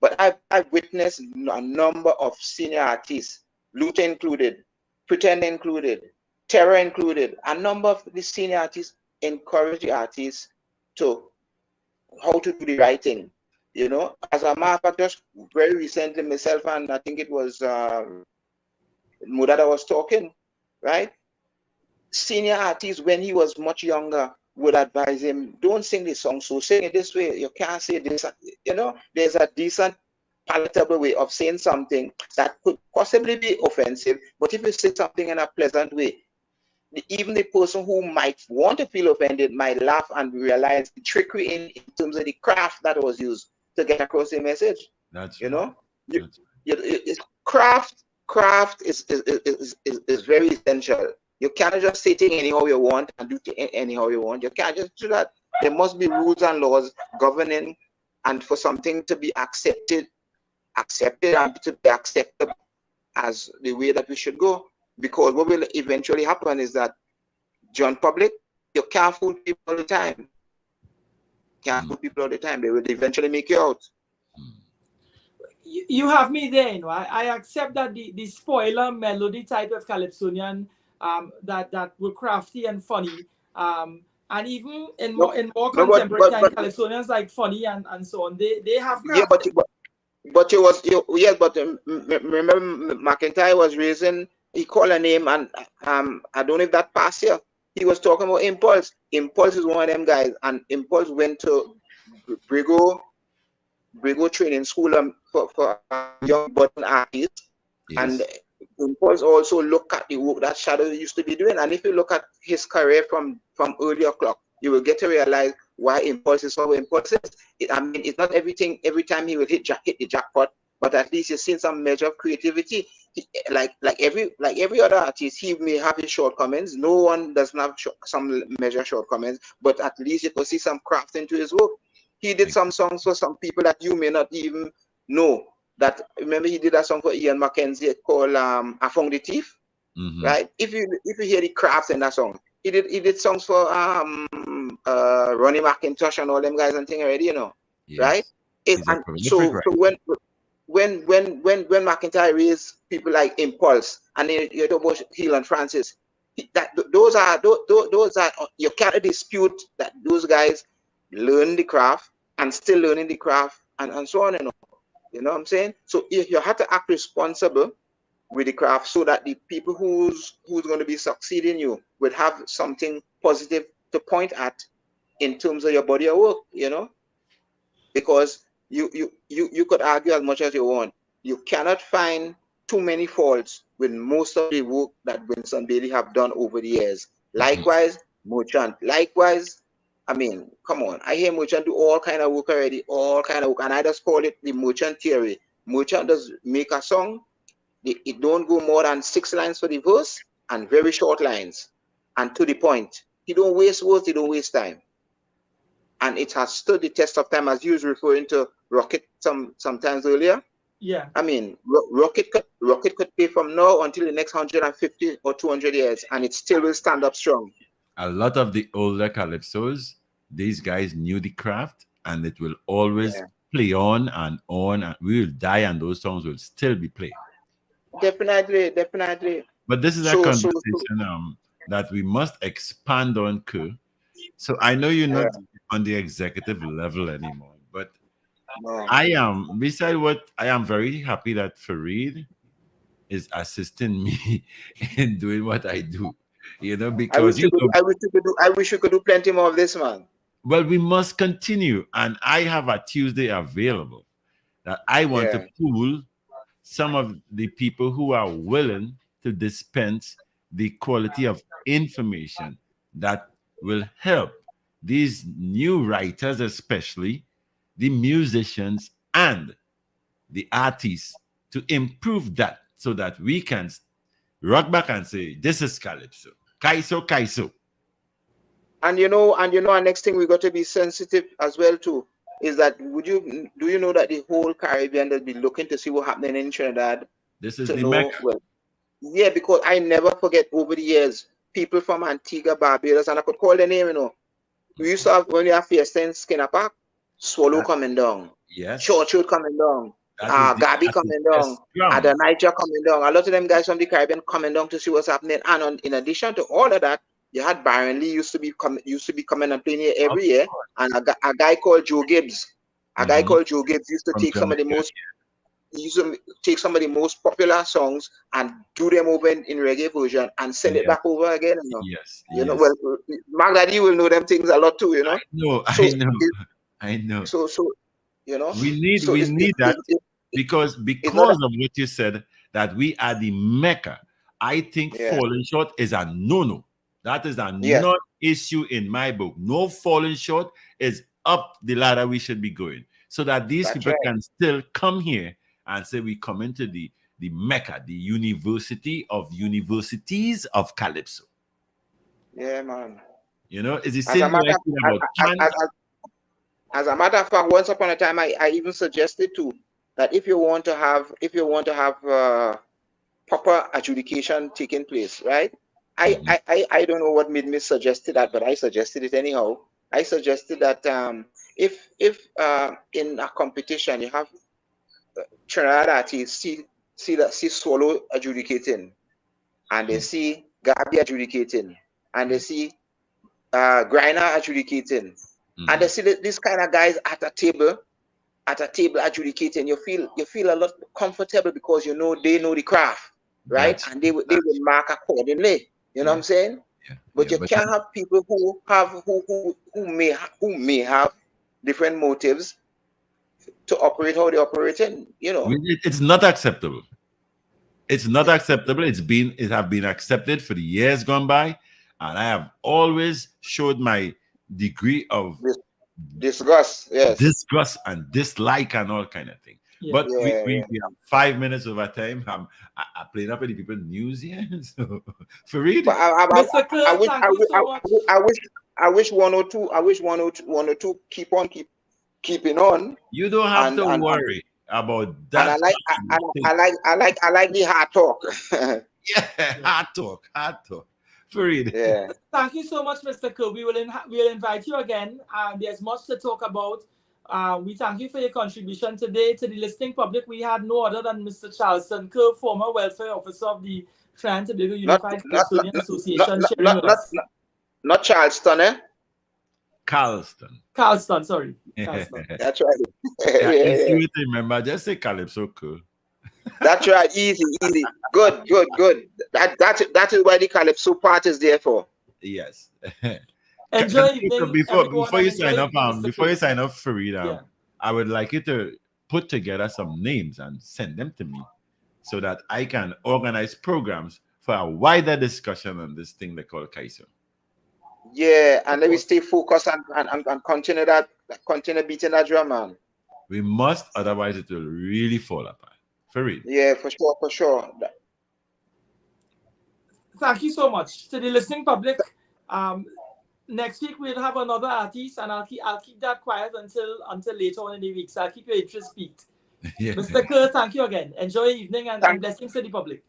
But I've witnessed a number of senior artists, Luther included, Pretender included, Terror included, a number of the senior artists encourage the artists to how to do the right thing. You know, as a matter of fact, just very recently, myself and I think it was Mudada was talking, right? Senior artists, when he was much younger, would advise him, don't sing this song, so sing it this way. You can't say this. You know, there's a decent, palatable way of saying something that could possibly be offensive, but if you say something in a pleasant way, even the person who might want to feel offended might laugh and realize the trickery in terms of the craft that was used to get across the message. That's you know, craft is very essential. You cannot just say things anyhow you want and do things anyhow you want. You can't just do that. There must be rules and laws governing, and for something to be accepted and to be acceptable. as the way that we should go. Because what will eventually happen is that, John Public, you can't fool people all the time. Can't fool people all the time. They will eventually make you out. You have me there, you know. I accept that the spoiler melody type of Calypsonian that were crafty and funny. And even in more contemporary time, Calypsonians like funny and so on. They have craft. Yeah, but remember McIntyre was raising, he called a name, and I don't know if that passed here. He was talking about Impulse. Impulse is one of them guys, and Impulse went to Brigo training school for young button artists. Yes. And Impulse also look at the work that Shadow used to be doing. And if you look at his career from earlier clock, you will get to realize why Impulse is how Impulse is. I mean, it's not everything every time he will hit the jackpot, but at least you've seen some measure of creativity. Like every other artist, he may have his shortcomings. No one doesn't have some measure shortcomings, but at least you can see some craft into his work. He did some songs for some people that you may not even know. That remember he did a song for Ian Mackenzie called "I Found the Thief," right? If you hear the craft in that song, he did songs for Ronnie McIntosh and all them guys and thing already, you know, right? So when McIntyre raised people like Impulse and you talk about Hill and Francis, those are you can't dispute that those guys learn the craft and still learning the craft and so on, you know what I'm saying? So you have to act responsible with the craft so that the people who's going to be succeeding you will have something positive to point at in terms of your body of work, you know, because you could argue as much as you want. You cannot find too many faults with most of the work that Winston Bailey have done over the years. Likewise, Merchant. Likewise, I mean, come on. I hear Merchant do all kind of work already, all kind of work, and I just call it the Merchant theory. Merchant does make a song. It don't go more than 6 lines for the verse and very short lines and to the point. He don't waste words, he don't waste time. And it has stood the test of time, as you was referring to Rocket sometimes earlier. Yeah. I mean, Rocket could play from now until the next 150 or 200 years, and it still will stand up strong. A lot of the older calypsos, these guys knew the craft, and it will always play on, and we will die, and those songs will still be played. Definitely. But this is a conversation that we must expand on, Ku. So I know you're not on the executive level anymore, but I am. Beside what I am very happy that Farid is assisting me in doing what I do. You know, because I wish you could do plenty more of this, man. Well, we must continue, and I have a Tuesday available that I want to pool some of the people who are willing to dispense the quality of information that will help these new writers, especially the musicians and the artists, to improve that so that we can rock back and say, this is Calypso. Kaiso. And you know, our next thing we got to be sensitive as well to is that do you know that the whole Caribbean will be looking to see what's happening in Trinidad? This is the Mecca. Well, yeah, because I never forget over the years, people from Antigua, Barbados, and I could call their name, you know. We used to have, when we have fiesta in Skinner Park, Swallow coming down. Yes. Churchill coming down. Gabi coming down. Adonijah coming down. A lot of them guys from the Caribbean coming down to see what's happening. And in addition to all of that, you had Byron Lee used to be coming and playing here every year, and a guy called Joe Gibbs. Used to take some of the most. He used to take some of the most popular songs and do them over in reggae version and send it back over again. You know? You know, well, Mark Daddy will know them things a lot too. You know. I know. So you know, we need that because of what you said, that we are the Mecca. I think falling short is a no-no. That is a non-issue in my book. No falling short is up the ladder we should be going, so that these people can still come here and say we come into the Mecca, the university of universities of Calypso. Yeah, man. You know, it's the same way as a matter of fact, once upon a time, I even suggested too that if you want to have proper adjudication taking place, right? I don't know what made me suggest that, but I suggested it anyhow. I suggested that if in a competition you have Trinidad artists see solo adjudicating, and they see Gabi adjudicating, and they see Griner adjudicating, and they see these kind of guys at a table adjudicating. You feel a lot comfortable because you know they know the craft, right? And they will mark accordingly. You know what I'm saying? But you can't have people who may have different motives to operate how they operate in, you know. It's not acceptable. It's not acceptable. It have been accepted for the years gone by, and I have always showed my degree of disgust, disgust and dislike and all kind of thing. But we have 5 minutes over time. I'm playing up any people news here. So Fareed, I wish one or two keeping on. You don't have to worry about that. And I like the hard talk. Hard talk. Fareed. Yeah. Thank you so much, Mr. Kerr. We'll invite you again. There's much to talk about. We thank you for your contribution today. To the listening public, we had no other than Mr. Charleston Kerr, former welfare officer of the Trinidad and Tobago Unified Custodian Association. Not Charleston, eh? Carlston, sorry. Carlston. That's right. You remember, just say Calypso Kerr. That's right. Easy. Good. That is why the Calypso part is there for. Yes. Enjoy evening, before you sign up, Fareed, I would like you to put together some names and send them to me so that I can organize programs for a wider discussion on this thing they call CAISO. Yeah, and let me stay focused and continue beating that drum, man. We must, otherwise it will really fall apart. Fareed. Yeah, for sure. Thank you so much. To the listening public, next week we'll have another artist, and I'll keep that quiet until later on in the week. So I'll keep your interest peaked. Mr. Kerr, thank you again. Enjoy your evening and blessings to the public.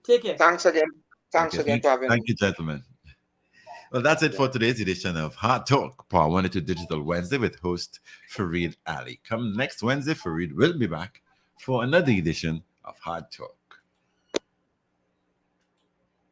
Take care. Thanks again for having me. Thank you, gentlemen. Well, that's it for today's edition of Hard Talk, Power 102 Digital Wednesday with host Fareed Ali. Come next Wednesday, Fareed will be back for another edition of Hard Talk.